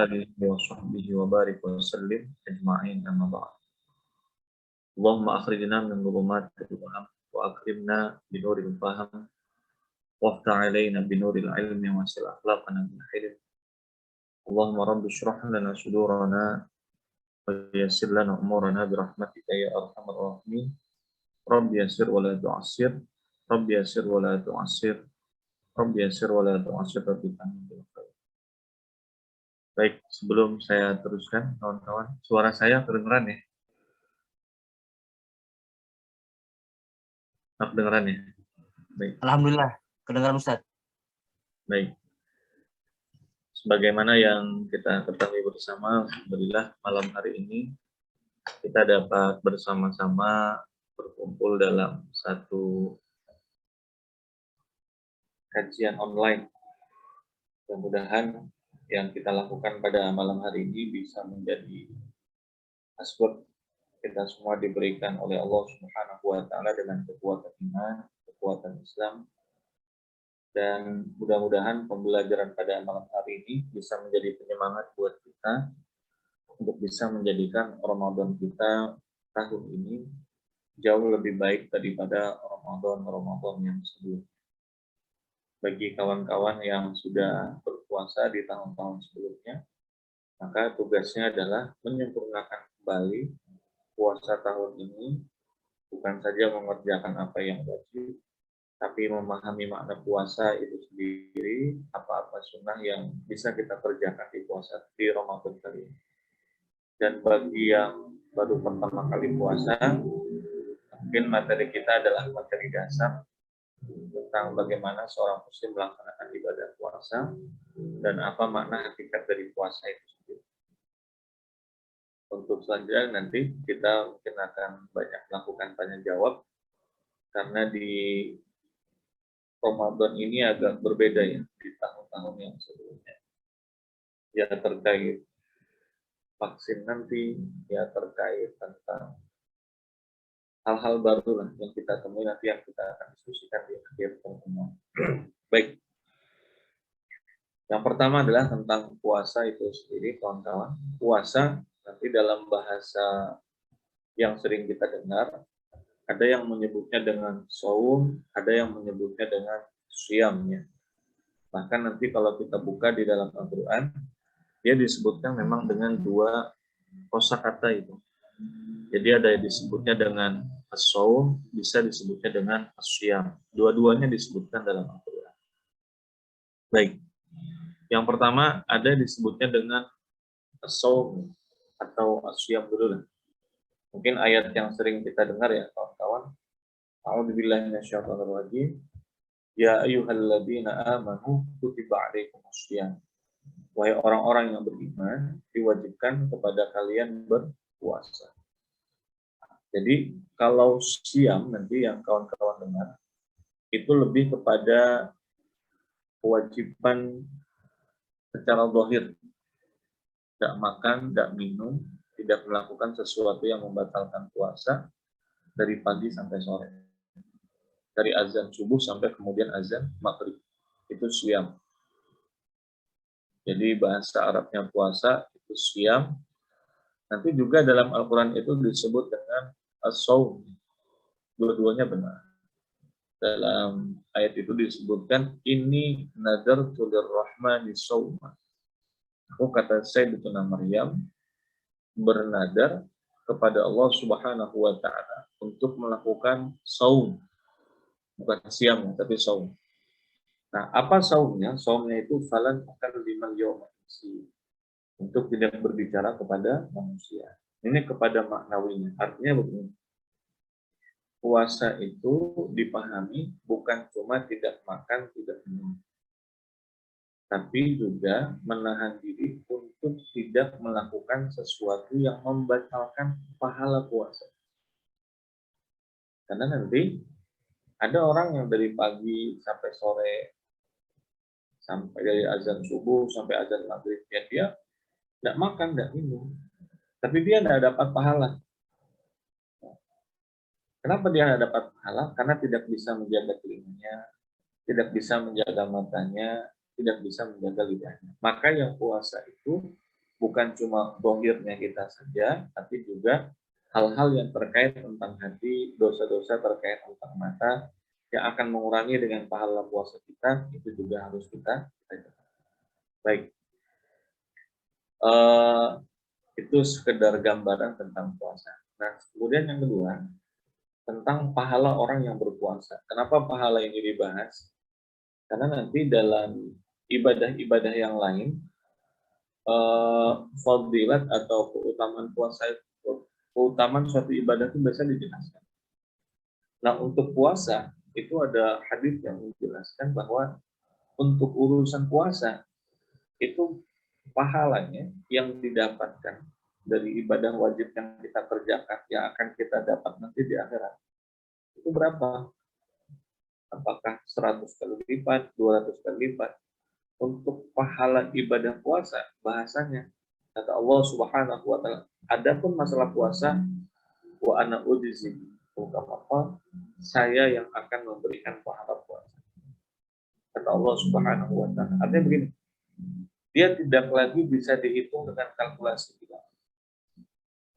آله وصحبه وبارك وسلم أجمعين أما بعد. اللهم أخرجنا من ظلمات الوهم وأكرمنا بنور الفهم وافتح علينا بنور العلم واسع أخلاقنا بالحلم. اللهم رب اشرح لنا صدورنا ويسر لنا أمورنا برحمتك يا أرحم الراحمين. رب يسر ولا تعسر، رب يسر ولا تعسر، رب يسر ولا تعسر، رب amin. Baik, sebelum saya teruskan, kawan-kawan, suara saya kedengeran ya? Kedengeran ya? Baik. Alhamdulillah, kedengaran Ustaz. Baik. Sebagaimana yang kita ketahui bersama, alhamdulillah malam hari ini kita dapat bersama-sama berkumpul dalam satu kajian online. Mudah-mudahan yang kita lakukan pada malam hari ini bisa menjadi asbab kita semua diberikan oleh Allah Subhanahu wa taala dengan kekuatan iman, kekuatan Islam, dan mudah-mudahan pembelajaran pada malam hari ini bisa menjadi penyemangat buat kita untuk bisa menjadikan Ramadan kita tahun ini jauh lebih baik daripada Ramadan yang sebelumnya. Bagi kawan-kawan yang sudah berpuasa di tahun-tahun sebelumnya, maka tugasnya adalah menyempurnakan kembali puasa tahun ini, bukan saja mengerjakan apa yang wajib, tapi memahami makna puasa itu sendiri, apa-apa sunnah yang bisa kita kerjakan di puasa di Ramadan kali ini. Dan bagi yang baru pertama kali puasa, mungkin materi kita adalah materi dasar tentang bagaimana seorang muslim melaksanakan ibadah puasa dan apa makna hakikat dari puasa itu sendiri. Untuk selanjutnya nanti kita mungkin akan banyak melakukan tanya jawab karena di Ramadan ini agak berbeda ya di tahun-tahun yang sebelumnya. Ya terkait vaksin nanti, ya terkait tentang hal-hal baru lah yang kita temui nanti yang kita akan diskusikan di akhir pertemuan. Baik. Yang pertama adalah tentang puasa itu sendiri, kawan-kawan. Puasa nanti dalam bahasa yang sering kita dengar, ada yang menyebutnya dengan saum, ada yang menyebutnya dengan siyamnya. Bahkan nanti kalau kita buka di dalam Al-Quran, dia disebutkan memang dengan dua kosakata itu. Jadi ada yang disebutnya dengan as-saum, bisa disebutnya dengan as-siyam. Dua-duanya disebutkan dalam Al-Quran. Baik. Yang pertama ada disebutnya dengan as-saum atau as-siyam dulu lah. Mungkin ayat yang sering kita dengar ya kawan-kawan. A'udzubillahi minasyaitonir rajim. Ya ayyuhalladzina amanu kutiba alaikumus-syiyam. Wahai orang-orang yang beriman, diwajibkan kepada kalian berpuasa. Jadi kalau siam nanti yang kawan-kawan dengar, itu lebih kepada kewajiban secara zahir. Tidak makan, tidak minum, tidak melakukan sesuatu yang membatalkan puasa dari pagi sampai sore. Dari azan subuh sampai kemudian azan maghrib. Itu siam. Jadi bahasa Arabnya puasa itu siam. Nanti juga dalam Al-Quran itu disebut dengan as-saum. Dua-duanya benar. Dalam ayat itu disebutkan ini nadartu lirrahmani sauma. Aku kata Sayyidatuna Maryam bernadar kepada Allah Subhanahu wa taala untuk melakukan saum. Bukan siam tapi saum. Nah, apa saumnya? Saumnya itu falan akan 5 yawma untuk tidak berbicara kepada manusia. Ini kepada maknawinya. Artinya begini. Puasa itu dipahami bukan cuma tidak makan, tidak minum. Tapi juga menahan diri untuk tidak melakukan sesuatu yang membatalkan pahala puasa. Karena nanti ada orang yang dari pagi sampai sore, sampai dari azan subuh sampai azan maghrib, ya dia tidak makan, tidak minum. Tapi dia tidak dapat pahala. Kenapa dia tidak dapat pahala? Karena tidak bisa menjaga telinganya, tidak bisa menjaga matanya, tidak bisa menjaga lidahnya. Maka yang puasa itu bukan cuma dohirnya kita saja, tapi juga hal-hal yang terkait tentang hati, dosa-dosa terkait tentang mata, yang akan mengurangi dengan pahala puasa kita, itu juga harus kita jaga. Baik, eh, itu sekedar gambaran tentang puasa. Nah, kemudian yang kedua, tentang pahala orang yang berpuasa. Kenapa pahala ini dibahas? Karena nanti dalam ibadah-ibadah yang lain, fadilat atau keutamaan puasa itu, keutamaan suatu ibadah itu biasa dijelaskan. Nah, untuk puasa itu ada hadis yang menjelaskan bahwa untuk urusan puasa itu pahalanya yang didapatkan dari ibadah wajib yang kita kerjakan yang akan kita dapat nanti di akhirat itu berapa? Apakah 100 kali lipat, 200 kali lipat? Untuk pahala ibadah puasa bahasanya kata Allah Subhanahu wa taala, adapun masalah puasa wa ana ujizi, apa saya yang akan memberikan pahala puasa. Kata Allah Subhanahu wa taala. Artinya begini, dia tidak lagi bisa dihitung dengan kalkulasi kita.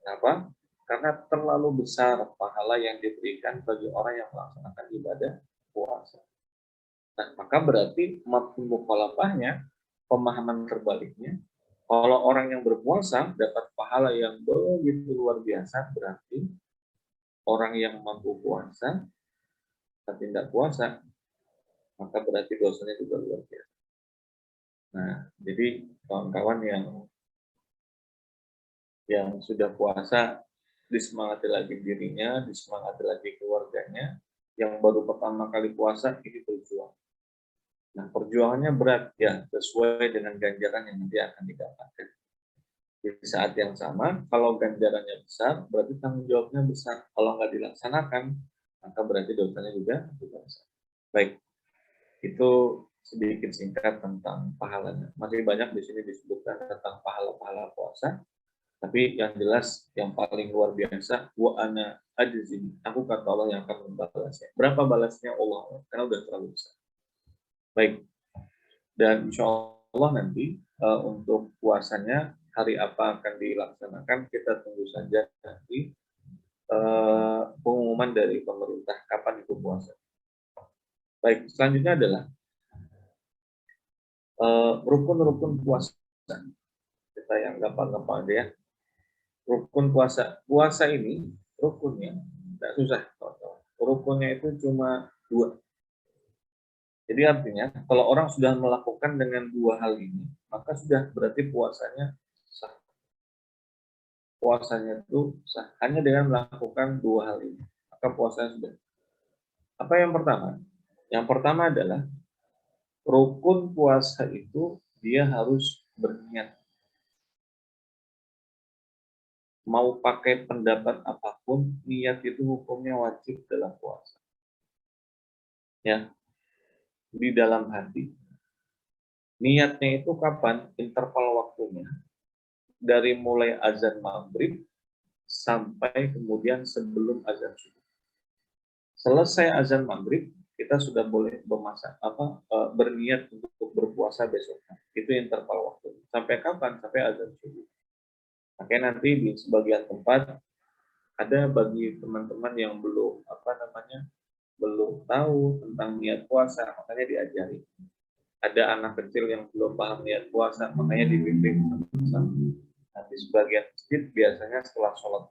Kenapa? Karena terlalu besar pahala yang diberikan bagi orang yang melaksanakan ibadah puasa. Nah, maka berarti mafhum mukhalafahnya, pemahaman terbaliknya, kalau orang yang berpuasa dapat pahala yang begitu luar biasa, berarti orang yang mampu puasa tapi tidak puasa, maka berarti dosanya juga luar biasa. Nah, jadi kawan-kawan yang sudah puasa, disemangati lagi dirinya, disemangati lagi keluarganya, yang baru pertama kali puasa, ini berjuang. Nah, perjuangannya berat, ya, sesuai dengan ganjaran yang nanti akan didapatkan. Di saat yang sama, kalau ganjarannya besar, berarti tanggung jawabnya besar. Kalau nggak dilaksanakan, maka berarti dosanya juga besar. Baik, itu sedikit singkat tentang pahalanya. Masih banyak di sini disebutkan tentang pahala-pahala puasa. Tapi yang jelas, yang paling luar biasa, wa ana ajzi. Aku kata Allah yang akan membalasnya. Berapa balasnya Allah? Karena udah terlalu besar. Baik. Dan insya Allah nanti untuk puasanya, hari apa akan dilaksanakan, kita tunggu saja nanti pengumuman dari pemerintah kapan itu puasa. Baik, selanjutnya adalah rukun-rukun puasa. Kita yang gampang-gampang aja ya. Rukun puasa. Puasa ini rukunnya tidak susah. Rukunnya itu cuma 2. Jadi artinya kalau orang sudah melakukan dengan 2 hal ini, maka sudah berarti puasanya sah. Puasanya itu sah hanya dengan melakukan 2 hal ini. Maka puasanya sudah. Apa yang pertama? Yang pertama adalah rukun puasa itu dia harus berniat. Mau pakai pendapat apapun, niat itu hukumnya wajib dalam puasa. Ya, di dalam hati. Niatnya itu kapan? Interval waktunya. Dari mulai azan maghrib sampai kemudian sebelum azan subuh. Selesai azan maghrib, kita sudah boleh berniat untuk berpuasa besoknya. Itu interval waktu. Sampai kapan? Sampai azan subuh. Makanya nanti di sebagian tempat ada bagi teman-teman yang belum belum tahu tentang niat puasa, makanya diajari. Ada anak kecil yang belum paham niat puasa, makanya dibimbing sama-sama. Nah, di sebagian masjid biasanya setelah sholat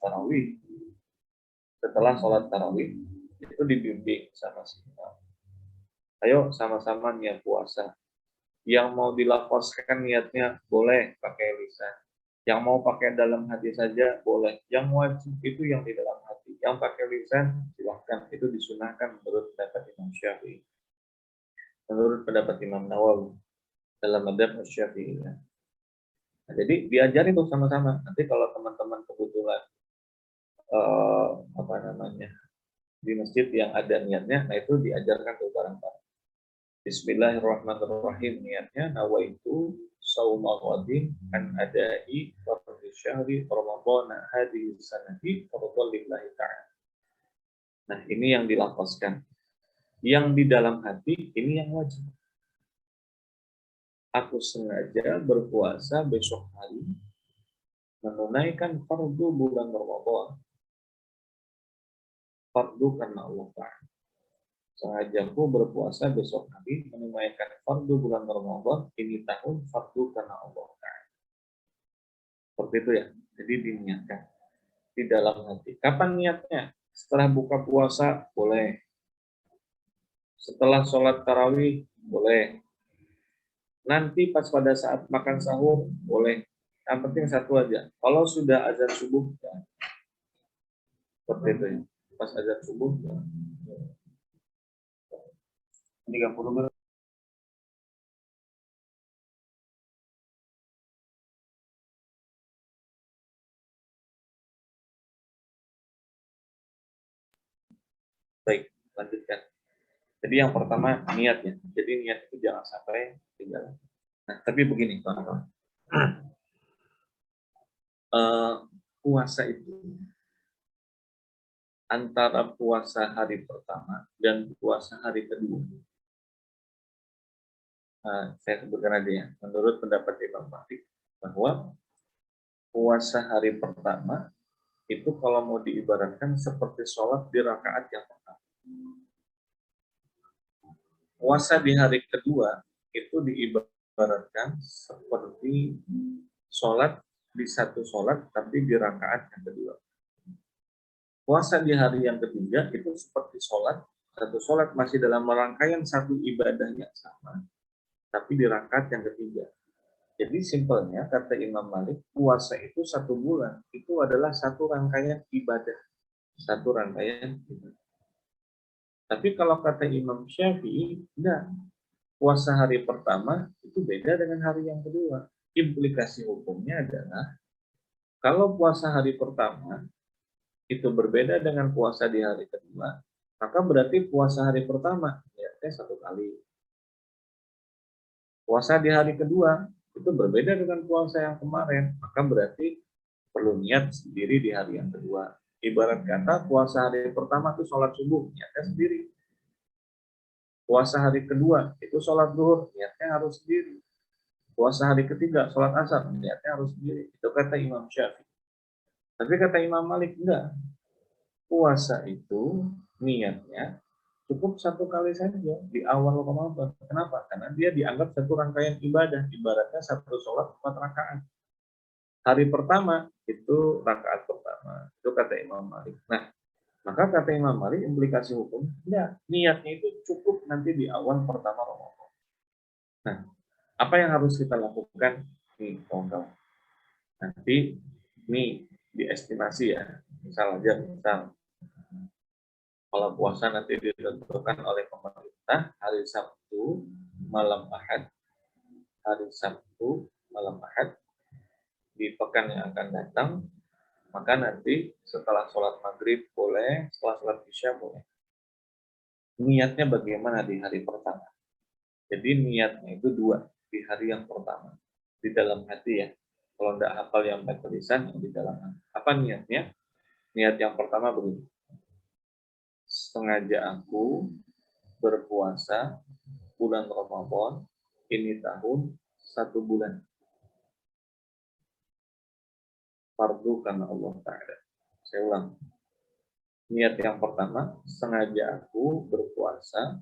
tarawih itu dibimbing sama-sama. Ayo sama-sama niat puasa. Yang mau dilafazkan niatnya boleh pakai lisan. Yang mau pakai dalam hati saja boleh. Yang wajib itu yang di dalam hati. Yang pakai lisan silahkan. Itu disunahkan menurut pendapat Imam Syafi'i. Menurut pendapat Imam Nawawi dalam madzhab Syafi'i. Nah, jadi diajari tuh sama-sama. Nanti kalau teman-teman kebetulan di masjid yang ada niatnya, nah itu diajarkan tuh bareng-bareng. Bismillahirrahmanirrahim, niatnya nawaitu saumal ghadin an adai fardhi syahri ramadhana hadhihi sanati fardhu lillahi ta'ala. Nah, ini yang dilafazkan. Yang di dalam hati ini yang wajib. Aku sengaja berpuasa besok hari menunaikan fardu bulan Ramadan, fardu karena Allah Ta'ala. Sengajaku berpuasa besok hari menunaikan fardu bulan Ramadan, ini tahun fardu karena Allah Ta'ala. Seperti itu ya. Jadi diniatkan di dalam hati. Kapan niatnya? Setelah buka puasa boleh. Setelah sholat tarawih boleh. Nanti pas pada saat makan sahur boleh. Yang penting satu aja. Kalau sudah azan subuh, ya. Seperti itu ya. Pas azan subuh, ya. 30 menit. Baik, lanjutkan. Jadi yang pertama niatnya. Jadi niat itu jangan sampai tinggal. Nah, tapi begini, teman-teman. Puasa itu antara puasa hari pertama dan puasa hari kedua. Saya sebutkan aja ya. Menurut pendapat Imam Malik bahwa puasa hari pertama itu kalau mau diibaratkan seperti sholat di rakaat yang pertama. Puasa di hari kedua itu diibaratkan seperti sholat di satu sholat tapi di rakaat yang kedua. Puasa di hari yang ketiga itu seperti sholat, satu sholat masih dalam rangkaian satu ibadahnya sama, tapi di rakaat yang ketiga. Jadi simpelnya kata Imam Malik, puasa itu 1 bulan, itu adalah satu rangkaian ibadah. Satu rangkaian ibadah. Tapi kalau kata Imam Syafi'i, enggak. Puasa hari pertama itu beda dengan hari yang kedua. Implikasi hukumnya adalah, kalau puasa hari pertama itu berbeda dengan puasa di hari kedua, maka berarti puasa hari pertama niatnya 1 kali. Puasa di hari kedua itu berbeda dengan puasa yang kemarin, maka berarti perlu niat sendiri di hari yang kedua. Ibarat kata puasa hari pertama itu sholat subuh, niatnya sendiri. Puasa hari kedua itu sholat zuhur, niatnya harus sendiri. Puasa hari ketiga sholat asar, niatnya harus sendiri. Itu kata Imam Syafi'i. Tapi kata Imam Malik enggak. Puasa itu niatnya cukup 1 kali saja di awal Ramadan. Kenapa? Karena dia dianggap satu rangkaian ibadah. Ibaratnya satu sholat 4 rakaat. Hari pertama itu rakaat pertama. Itu kata Imam Malik. Nah, maka kata Imam Malik implikasi hukum, ya niatnya itu cukup nanti di awal pertama Ramadan. Nah, apa yang harus kita lakukan nih, kawan-kawan? Nanti nih diestimasi ya. Misal kalau puasa nanti ditentukan oleh pemerintah hari Sabtu malam Ahad, di pekan yang akan datang, maka nanti setelah sholat maghrib boleh, setelah sholat isya boleh. Niatnya bagaimana di hari pertama? Jadi niatnya itu 2 di hari yang pertama, di dalam hati ya. Kalau tidak hafal yang baik tulisan, yang di dalam hati. Apa niatnya? Niat yang pertama begini. Sengaja aku berpuasa bulan Ramadan ini tahun 1 bulan. Fardu karena Allah Ta'ala. Saya ulang. Niat yang pertama, sengaja aku berpuasa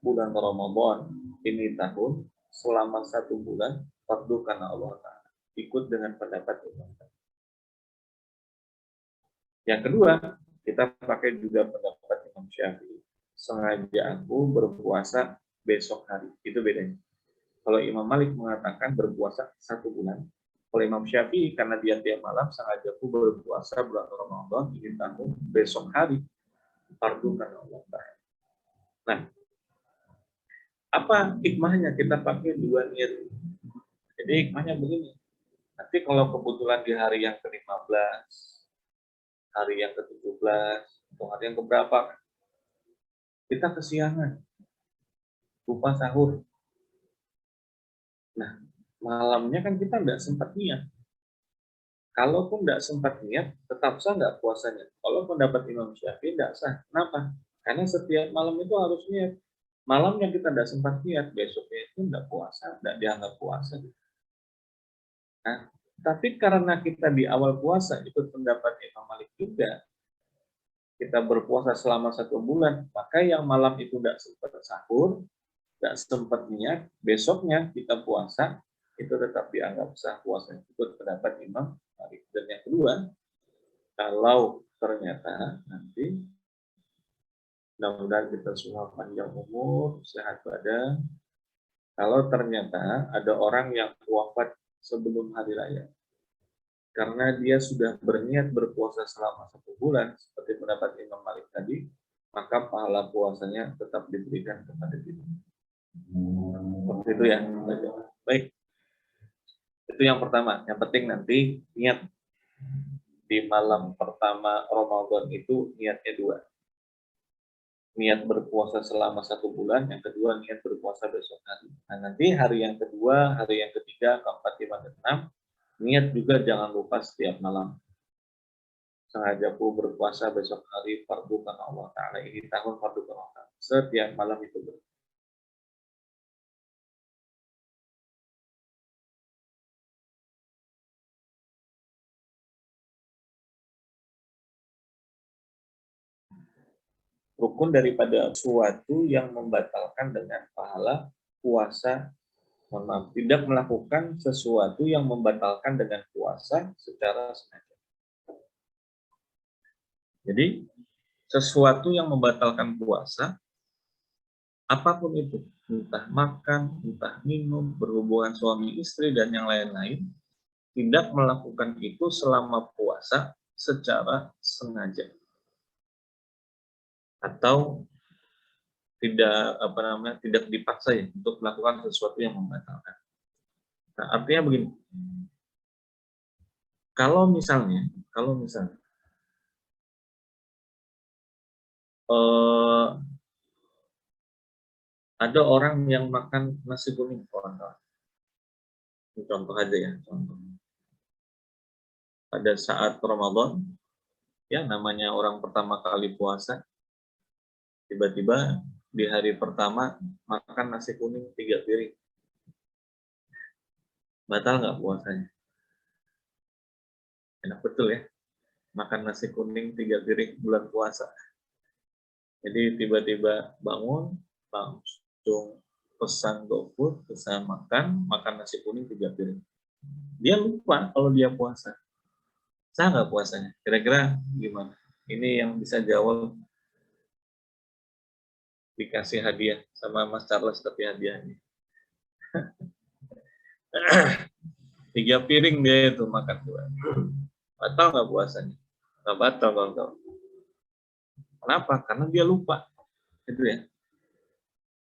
bulan Ramadan ini tahun selama 1 bulan fardu karena Allah Ta'ala. Ikut dengan pendapat Imam. Yang kedua, kita pakai juga pendapat Imam Syafi'i. Sengaja aku berpuasa besok hari. Itu bedanya. Kalau Imam Malik mengatakan berpuasa 1 bulan, kalau Imam Syafi'i karena dia tiap malam sengaja aku berpuasa bulan Ramadan ini tahun besok hari fardu karena Allah Ta'ala. Nah, apa hikmahnya kita pakai 2 niat? Jadi hikmahnya begini. Nanti kalau kebetulan di hari yang ke-15, hari yang ke-17, atau hari yang keberapa, kita kesiangan, lupa sahur. Nah, malamnya kan kita nggak sempat niat. Kalaupun tidak sempat niat, tetap sah nggak puasanya? Kalau pendapat Imam Syafi'i tidak sah. Kenapa? Karena setiap malam itu harus niat. Malamnya kita tidak sempat niat, besoknya itu tidak puasa, tidak dianggap puasa. Nah, Tapi karena kita di awal puasa, ikut pendapat Imam Malik juga, kita berpuasa selama 1 bulan, maka yang malam itu tidak sempat sahur, tidak sempat niat, besoknya kita puasa, itu tetap dianggap sah puasa. Ikut pendapat Imam Malik. Dan yang kedua, kalau ternyata nanti, mudah-mudahan kita semua panjang umur, sehat badan, kalau ternyata ada orang yang wafat sebelum hari raya, karena dia sudah berniat berpuasa selama 1 bulan, seperti pendapat Imam Malik tadi, maka pahala puasanya tetap diberikan kepada kita. Seperti itu ya. Baik. Itu yang pertama. Yang penting nanti niat di malam pertama Ramadan itu niatnya 2. Niat berpuasa selama 1 bulan, yang kedua niat berpuasa besok hari. Nah, nanti hari yang kedua, hari yang ketiga, keempat, lima, dan 6, niat juga jangan lupa setiap malam. Sengaja pun berpuasa besok hari fardu karena Allah Ta'ala. Ini tahun fardu karena Allah Ta'ala. Setiap malam itu rukun daripada suatu yang membatalkan dengan pahala puasa. Mohon maaf, tidak melakukan sesuatu yang membatalkan dengan puasa secara sengaja. Jadi, sesuatu yang membatalkan puasa, apapun itu, entah makan, entah minum, berhubungan suami istri, dan yang lain-lain, tidak melakukan itu selama puasa secara sengaja. Atau tidak dipaksa ya untuk melakukan sesuatu yang membatalkan. Nah, artinya begini. Kalau misalnya ada orang yang makan nasi kuning, ini contoh aja ya, contoh. Pada saat Ramadan, ya namanya orang pertama kali puasa, tiba-tiba di hari pertama makan nasi kuning 3 piring. Batal nggak puasanya? Enak betul ya, makan nasi kuning 3 piring bulan puasa. Jadi tiba-tiba bangun, langsung pesan GoFood, pesan makan nasi kuning 3 piring. Dia lupa kalau dia puasa. Sah nggak puasanya? Kira-kira gimana? Ini yang bisa jawab, dikasih hadiah sama Mas Charles, tapi hadiahnya 3 piring dia itu makan dua. Batal nggak puasanya? Nggak batal, kawan-kawan. Kenapa? Karena dia lupa. Itu ya.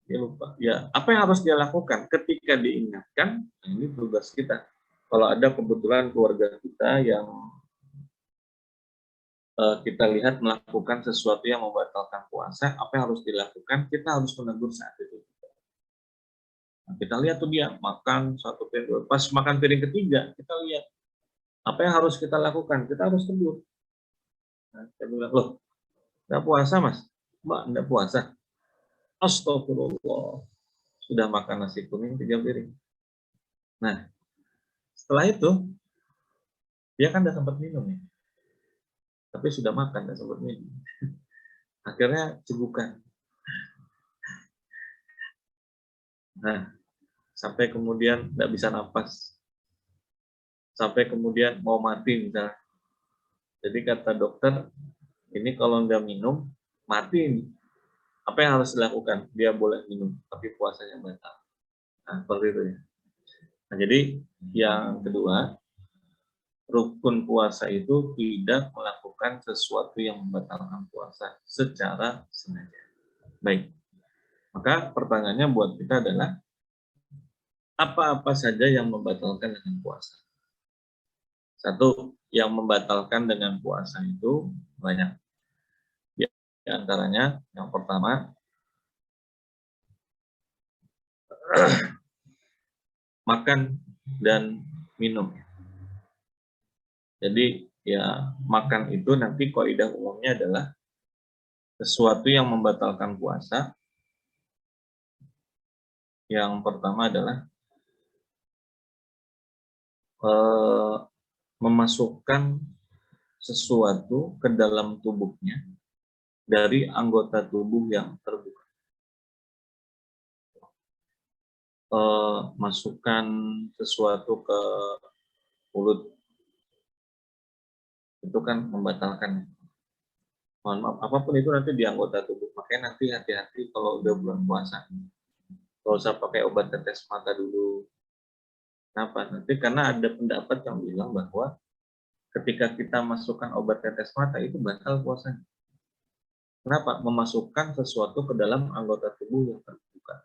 Dia lupa. Ya, apa yang harus dia lakukan? Ketika diingatkan, ini tugas kita. Kalau ada kebetulan keluarga kita yang kita lihat melakukan sesuatu yang membatalkan puasa, apa yang harus dilakukan? Kita harus menegur saat itu. Nah, kita lihat tuh dia makan 1 piring, pas makan piring ketiga, kita lihat apa yang harus kita lakukan? Kita harus tegur. Nah, saya bilang, loh, nggak puasa mas? Mbak, nggak puasa? Astagfirullah, sudah makan nasi kuning 3 piring. Nah, setelah itu, dia kan udah sempat minum ya. Tapi sudah makan, udah sempat minum. Akhirnya cegukan. Nah, sampai kemudian nggak bisa napas. Sampai kemudian mau mati misalnya. Jadi kata dokter, ini kalau nggak minum, mati ini. Apa yang harus dilakukan? Dia boleh minum, tapi puasanya batal. Nah, seperti itu ya. Nah, jadi yang kedua, rukun puasa itu tidak melakukan sesuatu yang membatalkan puasa secara sengaja. Baik, maka pertanyaannya buat kita adalah, apa-apa saja yang membatalkan dengan puasa? Satu, yang membatalkan dengan puasa itu banyak. Di antaranya, yang pertama, makan dan minum. Jadi ya makan itu nanti kaidah umumnya adalah sesuatu yang membatalkan puasa. Yang pertama adalah memasukkan sesuatu ke dalam tubuhnya dari anggota tubuh yang terbuka. Masukkan sesuatu ke mulut, itu kan membatalkan. Mohon maaf, apapun itu nanti di anggota tubuh. Makanya nanti hati-hati kalau udah bulan puasa. Kalau usah pakai obat tetes mata dulu. Kenapa? Nanti karena ada pendapat yang bilang bahwa ketika kita masukkan obat tetes mata itu batal puasanya. Kenapa? Memasukkan sesuatu ke dalam anggota tubuh yang terbuka.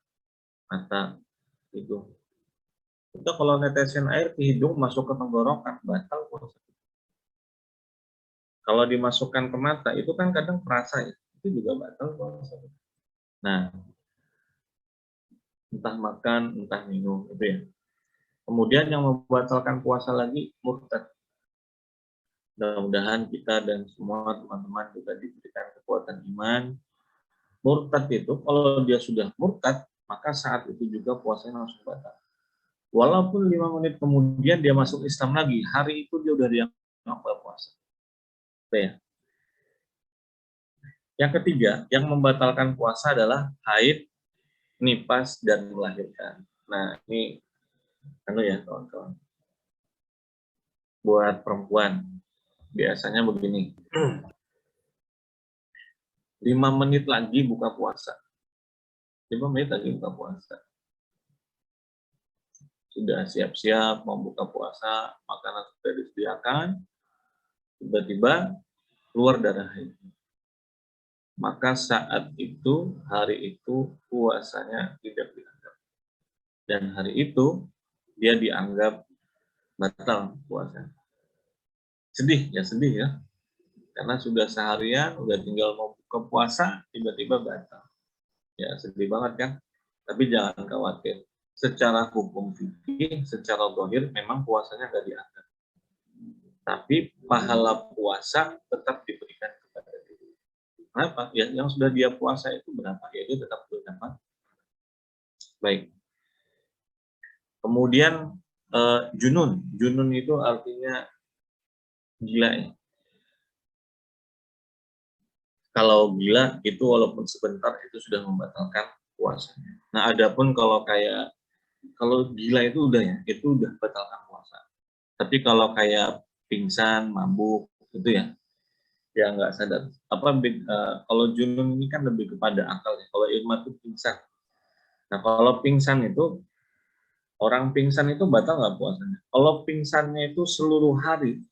Mata, hidung. Itu kalau netesin air ke hidung masuk ke tenggorokan, batal puasa. Kalau dimasukkan ke mata, itu kan kadang perasa ya, itu juga batal puasa. Nah, entah makan, entah minum, itu ya. Kemudian yang membatalkan puasa lagi, murtad. Mudah-mudahan kita dan semua teman-teman juga diberikan kekuatan iman. Murtad itu, kalau dia sudah murtad, maka saat itu juga puasanya langsung batal. Walaupun 5 menit kemudian dia masuk Islam lagi, hari itu dia udah dianggap puasa. Itu ya. Yang ketiga, yang membatalkan puasa adalah haid, nifas, dan melahirkan. Nah, ini ya kawan-kawan. Buat perempuan, biasanya begini. 5 menit lagi buka puasa. 5 menit lagi buka puasa. Sudah siap-siap mau buka puasa, makanan sudah disediakan, tiba-tiba keluar darah haid. Maka saat itu, hari itu puasanya tidak dianggap. Dan hari itu dia dianggap batal puasa. Sedih ya. Karena sudah seharian, udah tinggal mau buka puasa, tiba-tiba batal. Ya sedih banget kan? Tapi jangan khawatir. Secara hukum fikih, secara zahir memang puasanya nggak dianggap. Tapi pahala puasa tetap diberikan kepada diri. Kenapa? Ya, yang sudah dia puasa itu berapa? Ya dia tetap berdapat. Baik. Kemudian junun. Junun itu artinya gila ya. Kalau gila itu walaupun sebentar itu sudah membatalkan puasanya. Nah, adapun kalau gila itu udah ya, itu udah batalkan puasa. Tapi kalau kayak pingsan, mabuk itu ya nggak sadar. Kalau junun ini kan lebih kepada akal ya. Kalau ilmu itu pingsan. Nah, kalau pingsan itu orang pingsan itu batal nggak puasanya? Kalau pingsannya itu seluruh hari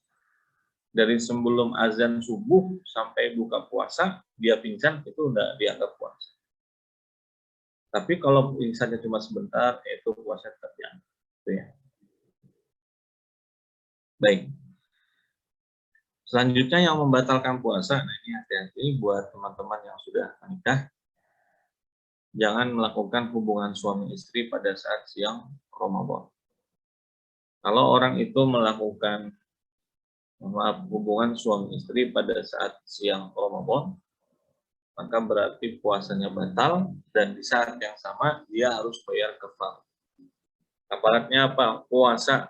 dari sebelum azan subuh sampai buka puasa dia pingsan itu udah dianggap puasa. Tapi kalau pingsannya cuma sebentar itu puasa tetap dianggap. Gitu ya. Baik. Selanjutnya yang membatalkan puasa, nah ini hati-hati buat teman-teman yang sudah menikah. Jangan melakukan hubungan suami istri pada saat siang Ramadan. Kalau orang itu melakukan hubungan suami istri pada saat siang Ramadan, maka berarti puasanya batal dan di saat yang sama dia harus bayar kafar. Kafaratnya apa? Puasa.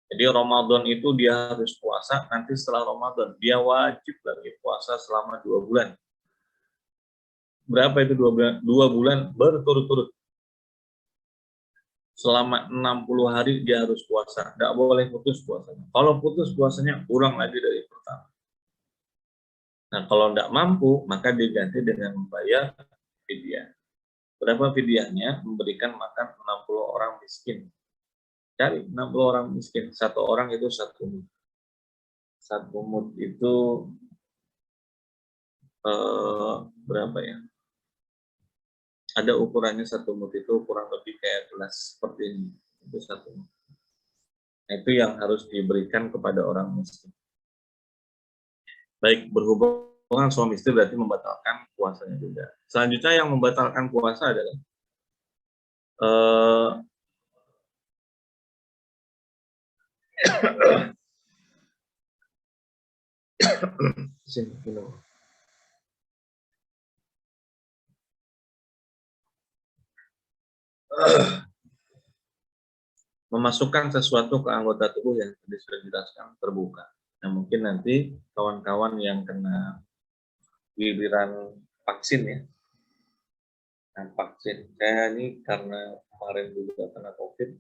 Jadi Ramadan itu dia harus puasa, nanti setelah Ramadan dia wajib lagi puasa selama 2 bulan. Berapa itu 2 bulan? 2 bulan berturut-turut. Selama 60 hari dia harus puasa. Nggak boleh putus puasanya. Kalau putus puasanya kurang lagi dari pertama. Nah, kalau nggak mampu, maka diganti dengan membayar fidyah. Berapa fidyahnya? Memberikan makan 60 orang miskin. Cari 60 orang miskin. Satu orang itu 1 mud. 1 mud itu berapa ya? Ada ukurannya 1 mud itu kurang lebih kayak gelas seperti ini. Itu 1 mud. Nah, itu yang harus diberikan kepada orang miskin. Baik, berhubungan suami istri berarti membatalkan puasanya juga. Selanjutnya yang membatalkan puasa adalah memasukkan sesuatu ke anggota tubuh yang tadi sudah dijelaskan terbuka. Nah, mungkin nanti kawan-kawan yang kena giliran vaksin ya. Nah, vaksin. Saya ini karena kemarin juga kena COVID,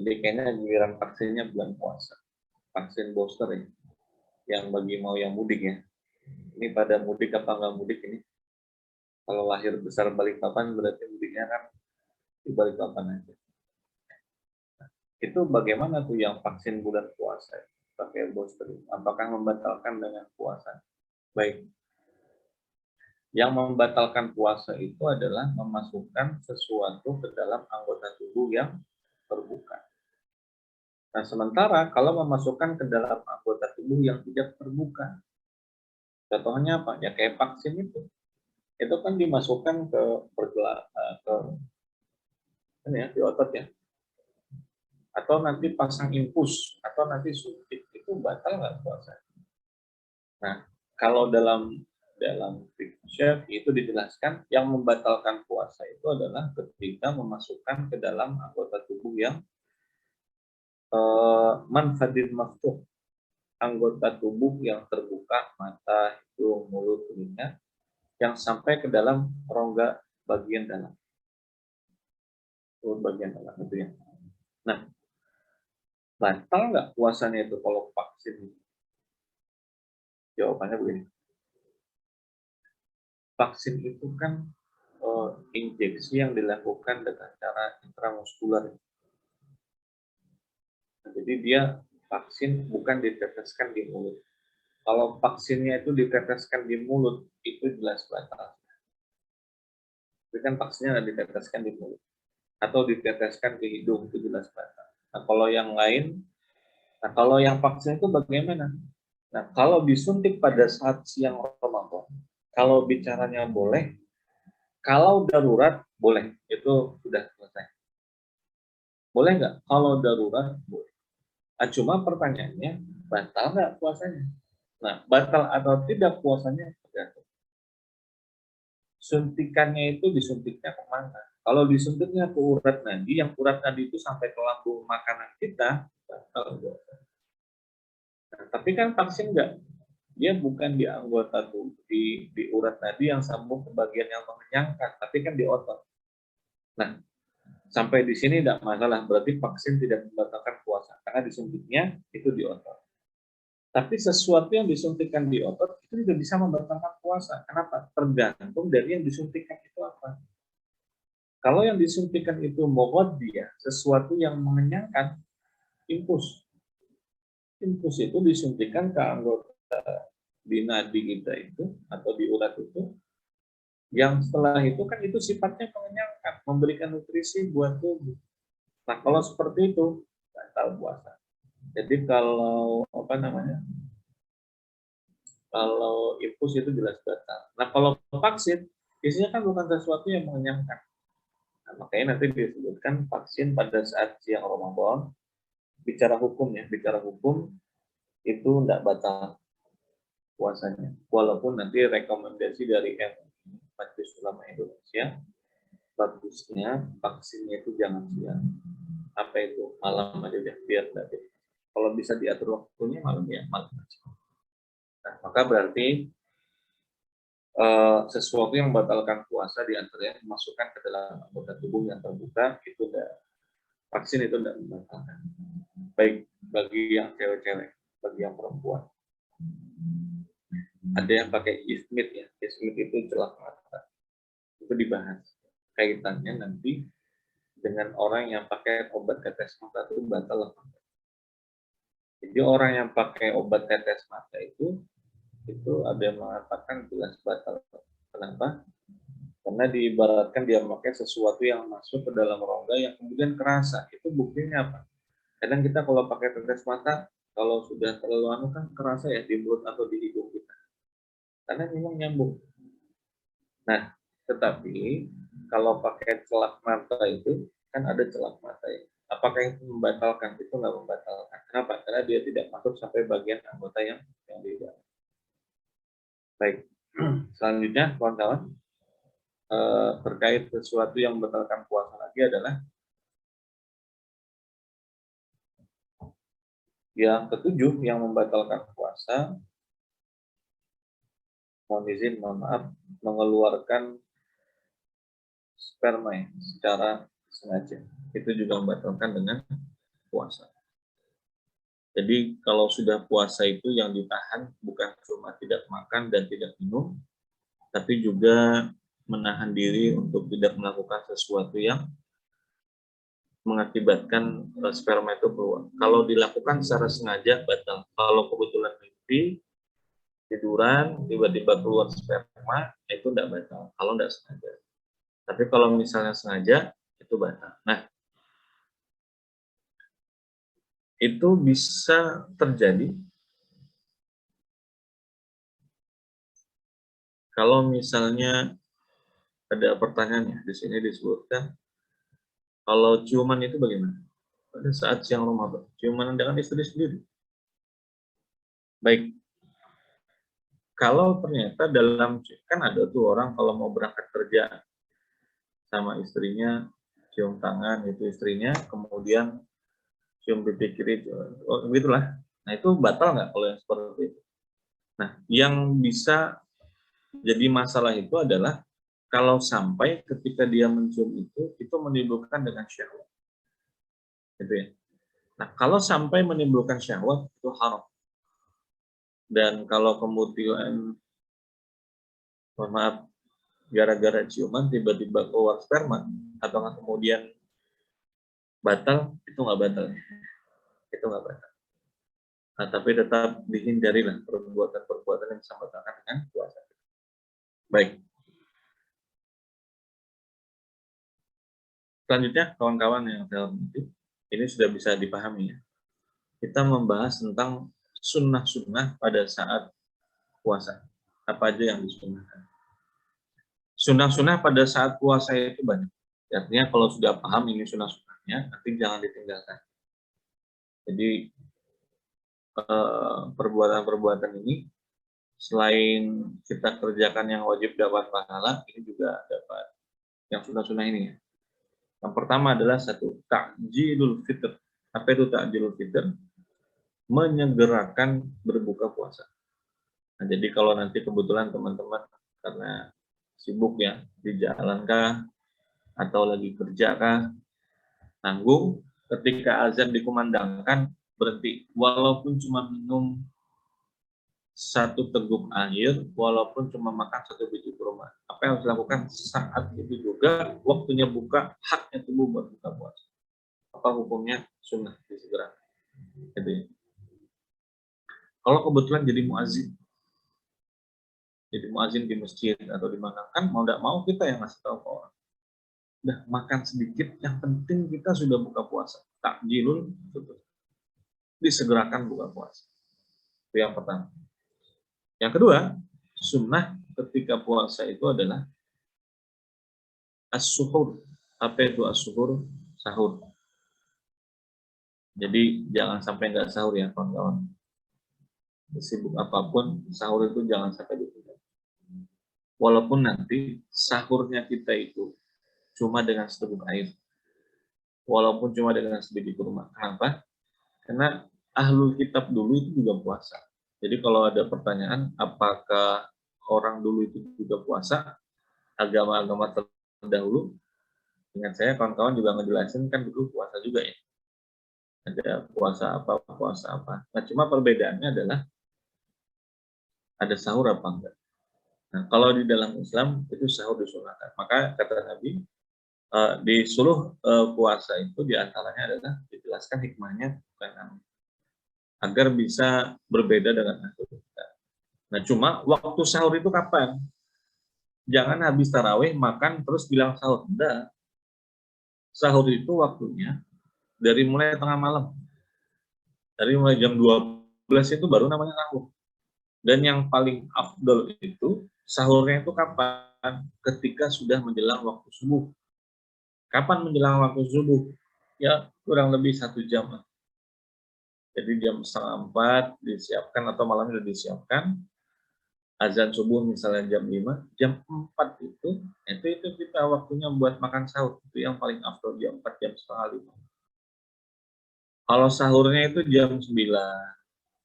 jadi kayaknya giliran vaksinnya bulan puasa. Vaksin booster ya, yang bagi mau yang mudik ya. Ini pada mudik apa nggak mudik ini? Kalau lahir besar Balikpapan berarti mudiknya kan di Balikpapan aja. Itu bagaimana tuh yang vaksin bulan puasa pakai booster? Apakah membatalkan dengan puasa? Baik. Yang membatalkan puasa itu adalah memasukkan sesuatu ke dalam anggota tubuh yang terbuka. Nah, sementara kalau memasukkan ke dalam anggota tubuh yang tidak terbuka, contohnya apa? Ya kayak vaksin itu kan dimasukkan ke ke ini ya, di otot ya, atau nanti pasang infus, atau nanti suntik, itu batal nggak puasa? Nah, kalau dalam fikih itu dijelaskan yang membatalkan puasa itu adalah ketika memasukkan ke dalam anggota tubuh yang manfadil maftuh, anggota tubuh yang terbuka, mata, hidung, mulut, telinga, yang sampai ke dalam rongga bagian dalam, bagian dalam itu ya. Nah, batal nggak puasanya itu kalau vaksin? Jawabannya begini. Vaksin itu kan injeksi yang dilakukan dengan cara intramuskuler. Nah, jadi dia vaksin bukan diteteskan di mulut. Kalau vaksinnya itu diteteskan di mulut, itu jelas batal. Itu kan vaksinnya diteteskan di mulut. Atau diteteskan ke hidung, itu jelas batal. Nah, kalau yang vaksin itu bagaimana? Nah, kalau disuntik pada saat siang Ramadan, kalau bicaranya boleh, kalau darurat boleh, itu sudah selesai. Boleh nggak? Kalau darurat boleh. Nah, cuma pertanyaannya, batal nggak puasanya? Nah, batal atau tidak puasanya tergantung. Suntikannya itu disuntiknya kemana? Kalau disuntiknya ke urat nadi, yang urat nadi itu sampai ke lambung makanan kita, batal puasa. Nah, tapi kan vaksin enggak. Dia bukan di anggota tubuh, di urat nadi yang sambung ke bagian yang mengenyangkan, tapi kan di otot. Nah, sampai di sini tidak masalah, berarti vaksin tidak membatalkan puasa, karena disuntiknya itu di otot. Tapi sesuatu yang disuntikkan di otot itu juga bisa membatalkan puasa. Kenapa? Tergantung dari yang disuntikkan itu apa. Kalau yang disuntikkan itu dia sesuatu yang mengenyangkan, infus. Infus itu disuntikkan ke anggota di nadi kita itu, atau di urat itu, yang setelah itu kan itu sifatnya mengenyangkan, memberikan nutrisi buat tubuh. Nah, kalau seperti itu, batal puasa. Jadi kalau apa namanya, kalau infus itu jelas batal. Nah, kalau vaksin, biasanya kan bukan sesuatu yang mengenyangkan. Nah, makanya nanti disebutkan vaksin pada saat siang Ramadan, bicara hukum ya, bicara hukum itu tidak batal puasanya. Walaupun nanti rekomendasi dari Majelis Ulama Indonesia, bagusnya vaksinnya itu jangan siang. Apa itu? Malam aja deh, biar tidak. Kalau bisa diatur waktunya malam ya malam aja. Nah, maka berarti sesuatu yang membatalkan puasa diantaranya dimasukkan ke dalam anggota tubuh yang terbuka, itu udah vaksin itu tidak membatalkan. Baik bagi yang cewek-cewek, bagi yang perempuan. Ada yang pakai ismit ya, ismit itu celak mata. Itu dibahas kaitannya nanti dengan orang yang pakai obat tetes mata itu batal apa enggak. Jadi orang yang pakai obat tetes mata itu ada yang mengatakan jelas batal. Kenapa? Karena diibaratkan dia memakai sesuatu yang masuk ke dalam rongga yang kemudian kerasa. Itu buktinya apa? Kadang kita kalau pakai tetes mata, kalau sudah terlalu anu kan kerasa ya di mulut atau di hidung kita. Karena memang nyambung. Nah, tetapi kalau pakai celak mata itu kan ada celak mata ya. Apakah itu membatalkan? Itu nggak membatalkan. Kenapa? Karena dia tidak masuk sampai bagian anggota yang di dalam. Baik. Selanjutnya, kawan-kawan, terkait sesuatu yang membatalkan puasa lagi adalah Yang ketujuh yang membatalkan puasa, mohon maaf, mengeluarkan sperma secara sengaja. Itu juga membatalkan dengan puasa. Jadi kalau sudah puasa itu yang ditahan bukan cuma tidak makan dan tidak minum, tapi juga menahan diri untuk tidak melakukan sesuatu yang mengakibatkan sperma itu keluar. Kalau dilakukan secara sengaja batal. Kalau kebetulan mimpi, tiduran, tiba-tiba keluar sperma, itu tidak batal. Kalau tidak sengaja. Tapi kalau misalnya sengaja, itu batal. Nah, itu bisa terjadi kalau misalnya ada pertanyaannya. Di sini disebutkan, kalau ciuman itu bagaimana? Pada saat siang Ramadan, ciuman dengan istri sendiri. Baik, kalau ternyata dalam, kan ada tuh orang kalau mau berangkat kerja sama istrinya, cium tangan itu istrinya, kemudian cium pipi kiri, oh, begitulah. Nah itu batal nggak kalau yang seperti itu? Nah, yang bisa jadi masalah itu adalah kalau sampai ketika dia mencium itu menimbulkan dengan syahwat. Gitu ya. Nah, kalau sampai menimbulkan syahwat itu haram. Dan kalau kemudian, mohon maaf, gara-gara ciuman tiba-tiba keluar sperma atau kemudian batal, itu nggak batal. Itu nggak batal. Nah, tapi tetap dihindarilah perbuatan-perbuatan yang bisa membatalkan dengan puasa. Baik. Selanjutnya, kawan-kawan yang saya hormati, ini sudah bisa dipahami ya. Kita membahas tentang sunnah-sunnah pada saat puasa. Apa aja yang disunnahkan. Sunnah-sunnah pada saat puasa itu banyak. Artinya kalau sudah paham ini sunnah-sunnahnya, nanti jangan ditinggalkan. Jadi perbuatan-perbuatan ini selain kita kerjakan yang wajib dapat pahala, ini juga dapat yang sunnah-sunnah ini ya. Yang pertama adalah satu, takjilul fitr. Apa itu takjilul fitr? Menyegerakan berbuka puasa. Nah, jadi kalau nanti kebetulan teman-teman karena sibuk ya, di jalan kah, atau lagi kerja kah, tanggung, ketika azan dikumandangkan, berhenti. Walaupun cuma minum satu teguk air, walaupun cuma makan satu biji kurma. Apa yang harus dilakukan saat itu juga, waktunya buka, haknya tubuh buat buka puasa. Apa hukumnya? Sunnah disegerakan. Gitu ya. Kalau kebetulan jadi muazin di masjid atau di mana, kan mau tidak mau kita yang ngasih tahu ke orang. Udah makan sedikit, yang penting kita sudah buka puasa. Takjilun, disegerakan buka puasa. Itu yang pertama. Yang kedua, sunnah ketika puasa itu adalah as-suhur. Apa itu as-suhur? Sahur. Jadi jangan sampai nggak sahur ya kawan-kawan. Sibuk apapun, sahur itu jangan sampai ditinggalkan. Walaupun nanti sahurnya kita itu cuma dengan seteguk air. Walaupun cuma dengan sebiji kurma. Kenapa? Karena ahlul kitab dulu itu juga puasa. Jadi kalau ada pertanyaan, apakah orang dulu itu juga puasa, agama-agama terdahulu, ingat saya kawan-kawan juga ngejelasin kan dulu puasa juga ya. Ada puasa apa, puasa apa. Nah, cuma perbedaannya adalah ada sahur apa enggak. Nah, kalau di dalam Islam itu sahur disunahkan. Maka kata Nabi, di seluruh puasa itu diantaranya adalah dijelaskan hikmahnya bukan agar bisa berbeda dengan ahlul kitab. Nah, cuma waktu sahur itu kapan? Jangan habis tarawih makan terus bilang sahur. Enggak. Sahur itu waktunya dari mulai tengah malam. Dari mulai jam 12 itu baru namanya sahur. Dan yang paling afdol itu sahurnya itu kapan? Ketika sudah menjelang waktu subuh. Kapan menjelang waktu subuh? Ya kurang lebih 1 jam. Jadi jam 3:30 disiapkan atau malamnya sudah disiapkan. Azan subuh misalnya jam 5, jam 4 itu kita waktunya buat makan sahur. Itu yang paling afdol, jam 4, jam setengah 5. Kalau sahurnya itu jam 9,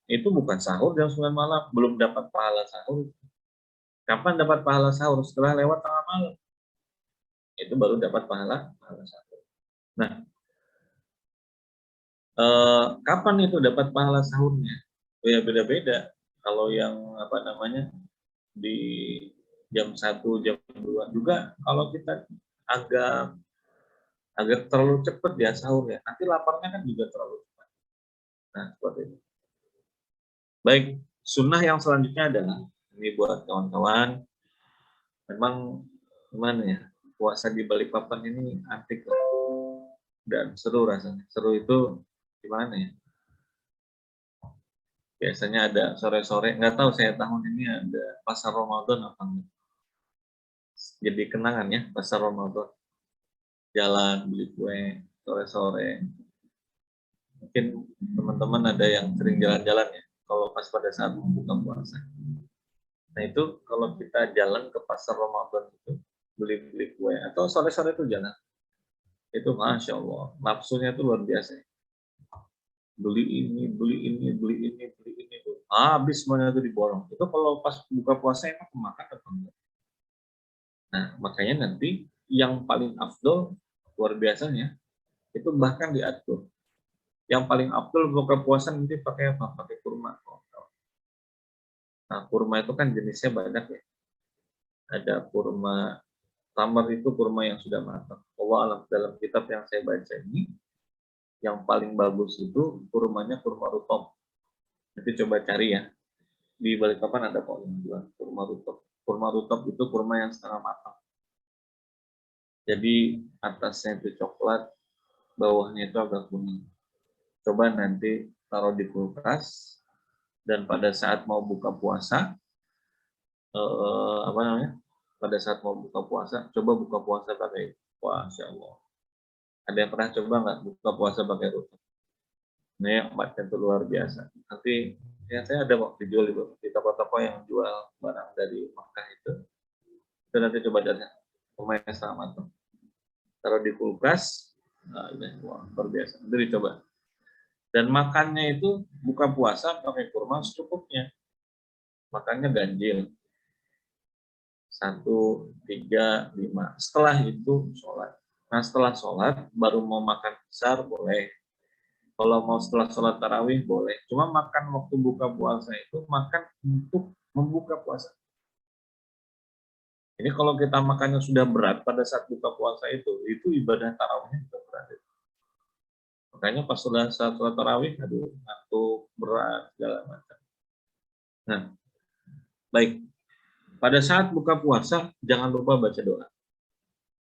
itu bukan sahur jam 9 malam, belum dapat pahala sahur. Kapan dapat pahala sahur? Setelah lewat tengah malam. Itu baru dapat pahala sahur. Nah, kapan itu dapat pahala sahurnya? Oh ya beda-beda. Kalau yang apa namanya di jam 1, jam 2 juga, kalau kita agak agak terlalu cepat ya sahur ya, nanti laparnya kan juga terlalu cepat. Nah, seperti itu. Baik, sunnah yang selanjutnya adalah, ini buat kawan-kawan, memang gimana ya, puasa di Balikpapan ini antik lah, dan seru rasanya. Seru itu gimana ya? Biasanya ada sore-sore, nggak tahu saya tahun ini ada pasar Ramadan apa enggak. Jadi kenangan ya, pasar Ramadan. Jalan, beli kue, sore-sore. Mungkin teman-teman ada yang sering jalan-jalan ya, kalau pas pada saat buka puasa. Nah itu kalau kita jalan ke pasar Ramadan itu, beli-beli kue, atau sore-sore itu jalan, itu Masya Allah, nafsunya itu luar biasa. Beli ini, beli ini, beli ini, beli ini. Habis semuanya itu diborong. Itu kalau pas buka puasa emang kemakan atau enggak? Nah, makanya nanti yang paling afdol, luar biasanya, itu bahkan diatur. Yang paling afdol buka puasa nanti pakai apa? Pakai kurma. Nah, kurma itu kan jenisnya banyak ya. Ada kurma tamar, itu kurma yang sudah matang. Allah alam, dalam kitab yang saya baca ini, yang paling bagus itu kurmanya kurma rutok. Nanti coba cari ya. Di Balikpapan ada kok yang jual kurma rutok. Kurma rutok itu kurma yang setengah matang. Jadi atasnya itu coklat, bawahnya itu agak kuning. Coba nanti taruh di kulkas, dan pada saat mau buka puasa, apa namanya? Pada saat mau buka puasa, coba buka puasa pakai, Masya Allah. Ada yang pernah coba nggak buka puasa pakai roti? Ini obatnya itu luar biasa. Nanti ya saya ada waktu dijual di toko-toko yang jual barang dari Makkah itu. Itu nanti coba cari lumayan sama tuh. Taruh di kulkas, nah, ini wah, luar biasa. Nanti dicoba. Dan makannya itu buka puasa pakai kurma secukupnya. Makannya ganjil. 1, 3, 5. Setelah itu sholat. Nah setelah sholat baru mau makan besar boleh. Kalau mau setelah sholat tarawih boleh. Cuma makan waktu buka puasa itu makan untuk membuka puasa. Ini kalau kita makannya sudah berat pada saat buka puasa itu ibadah tarawihnya juga berat. Makanya pas sudah saat sholat tarawih, aduh, ngantuk, berat, segala macam. Nah, baik. Pada saat buka puasa, jangan lupa baca doa.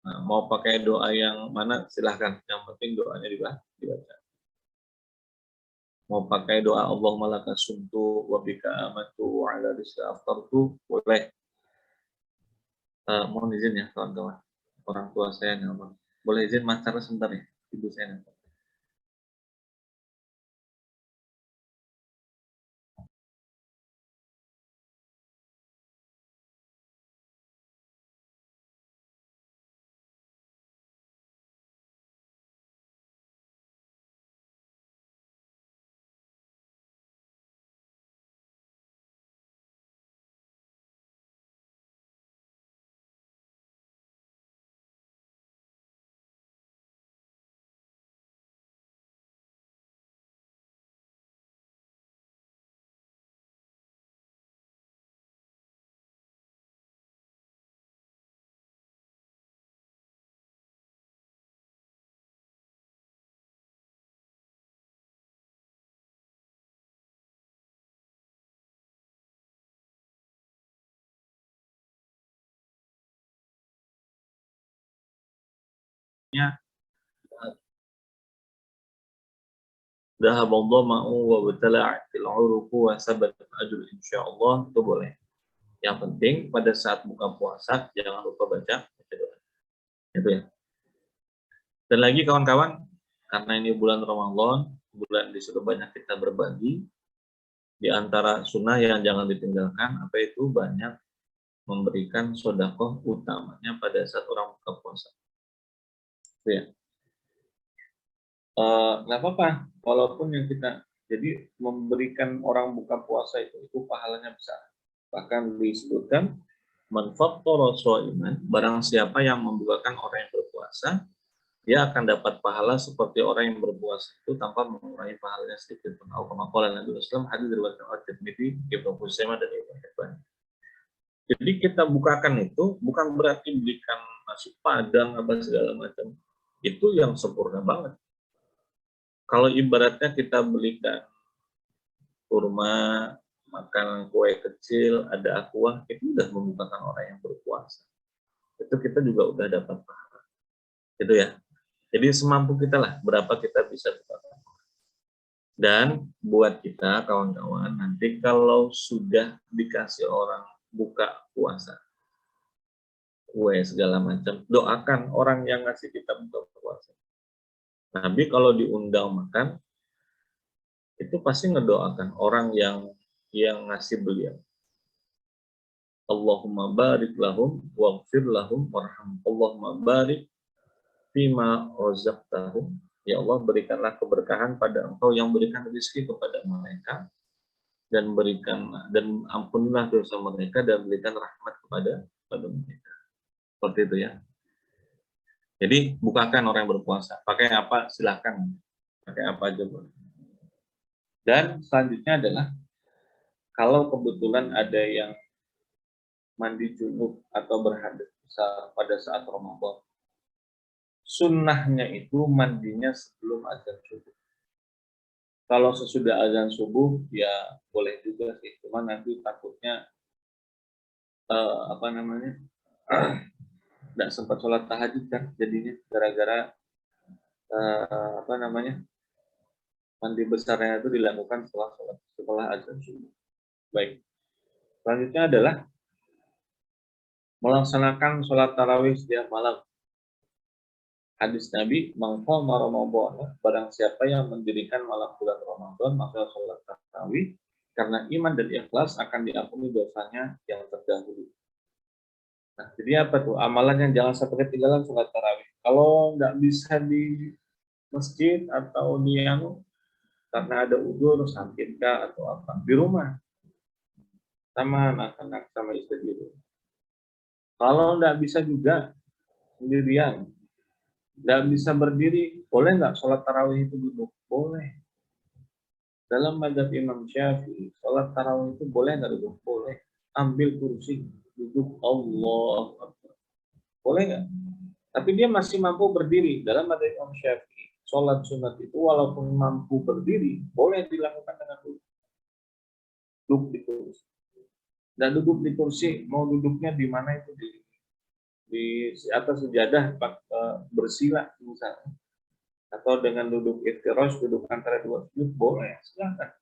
Nah, mau pakai doa yang mana, silahkan. Yang penting doanya dibaca. Mau pakai doa Allahumma laka sumtu wa bika amantu wa ala rizqa aftartu, boleh. Mohon izin ya kawan-kawan. Orang tua saya nelpon. Boleh izin macar sebentar ya, ibu saya nelpon. Ya, dhahaballahu ma'u wa batala'atil uruku wa sabat ajul insyaallah, itu boleh. Yang penting pada saat buka puasa jangan lupa baca doa. Itu ya. Dan lagi kawan-kawan, karena ini bulan Ramadan, bulan disuruh banyak kita berbagi, di antara sunnah yang jangan ditinggalkan, apa itu banyak memberikan sodakoh, utamanya pada saat orang buka puasa. Itu ya. nggak apa-apa, walaupun yang kita jadi memberikan orang buka puasa itu pahalanya besar. Bahkan disebutkan man fattara sha'iman, barang siapa yang membukakan orang yang berpuasa, dia akan dapat pahala seperti orang yang berpuasa itu tanpa mengurangi pahalanya sedikit pun. Kama qala Nabi sallallahu alaihi wasallam, hadis riwayat At-Tirmidzi, Ibnu Huzaimah dan Ibnu Hibban. Jadi kita bukakan itu bukan berarti belikan nasi padang apa segala macam. Itu yang sempurna banget. Kalau ibaratnya kita belikan kurma, makan kue kecil, ada aqua, itu udah membukakan orang yang berpuasa. Itu kita juga udah dapat pahala. Gitu ya. Jadi semampu kita lah, berapa kita bisa bukakan. Dan buat kita, kawan-kawan, nanti kalau sudah dikasih orang buka puasa, kue segala macam, doakan orang yang ngasih kita buka puasa. Tapi kalau diundang makan, itu pasti ngedoakan orang yang ngasih beliau. Allahumma barik lahum waghfir lahum warham. Allahumma barik fima razaqtahum. Ya Allah, berikanlah keberkahan pada Engkau yang berikan rezeki kepada mereka, dan ampunilah dosa mereka dan berikan rahmat kepada mereka. Seperti itu ya. Jadi bukakan orang yang berpuasa. Pakai apa? Silahkan. Pakai apa aja boleh. Dan selanjutnya adalah kalau kebetulan ada yang mandi junub atau berhadas pada saat Ramadan, sunnahnya itu mandinya sebelum azan subuh. Kalau sesudah azan subuh ya boleh juga sih, cuma nanti takutnya nggak sempat sholat tahajud kan, jadinya gara-gara mandi besarnya itu dilakukan setelah azan subuh. Baik, selanjutnya adalah melaksanakan sholat tarawih setiap malam. Hadis Nabi, mengqama Ramadan, barang siapa yang mendirikan malam bulan Ramadan, maka sholat tarawih, karena iman dan ikhlas akan diampuni dosanya yang terdahulu. Nah, jadi apa tuh amalan yang jangan sampai ketinggalan sholat tarawih? Kalau nggak bisa di masjid atau di karena ada udzur, sakit atau apa, di rumah sama anak-anak sama istri di rumah. Kalau nggak bisa juga sendirian, nggak bisa berdiri, boleh nggak sholat tarawih itu duduk? Boleh. Dalam mazhab Imam Syafi'i, sholat tarawih itu boleh nggak duduk? Boleh. Ambil kursi, duduk, Allah. Boleh nggak? Tapi dia masih mampu berdiri. Dalam mazhab Imam Syafi'i, sholat sunat itu walaupun mampu berdiri, boleh dilakukan dengan duduk di kursi. Dan duduk di kursi, mau duduknya di mana itu di atas sejadah bersila misalnya, atau dengan duduk iftirash, duduk antara dua sujud, boleh, silakan.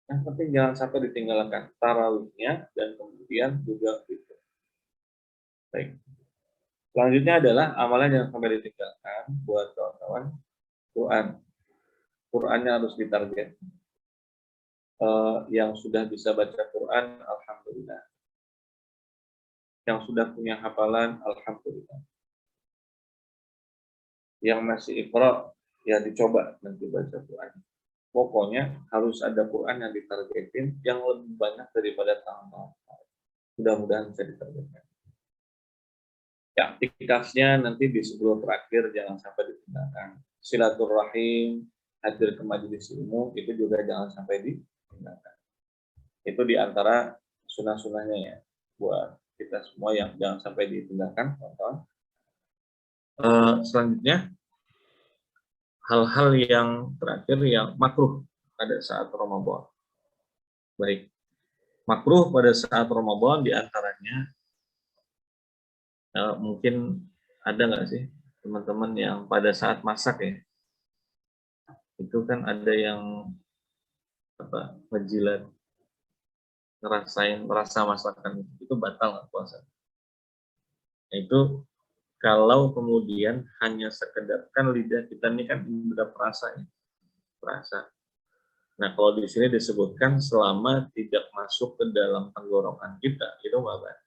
Yang penting jangan sampai ditinggalkan tarawihnya dan kemudian juga itu. Baik. Selanjutnya adalah amalan yang sampai ditinggalkan buat kawan-kawan, Quran. Qurannya harus ditarget. Yang sudah bisa baca Quran, alhamdulillah. Yang sudah punya hafalan, alhamdulillah. Yang masih iqra, ya dicoba nanti baca Quran. Pokoknya harus ada Quran yang ditargetin yang lebih banyak daripada tahun-tahun. Mudah-mudahan bisa ditargetkan. Ya, iktikafnya nanti di sebelum terakhir jangan sampai ditinggalkan. Silaturahim, hadir ke majelis ilmu, itu juga jangan sampai ditinggalkan. Itu diantara sunnah-sunnahnya ya, buat kita semua yang jangan sampai ditinggalkan. Selanjutnya, hal-hal yang terakhir yang makruh pada saat Ramadan. Baik, makruh pada saat Ramadan diantaranya mungkin ada nggak sih teman-teman yang pada saat masak ya, itu kan ada yang ngejilat, ngerasain rasa masakan itu batal nggak puasa. Itu kalau kemudian hanya sekedar, kan lidah kita ini kan indera perasa ya, perasa. Nah, kalau di sini disebutkan selama tidak masuk ke dalam tenggorokan kita, itu nggak batal.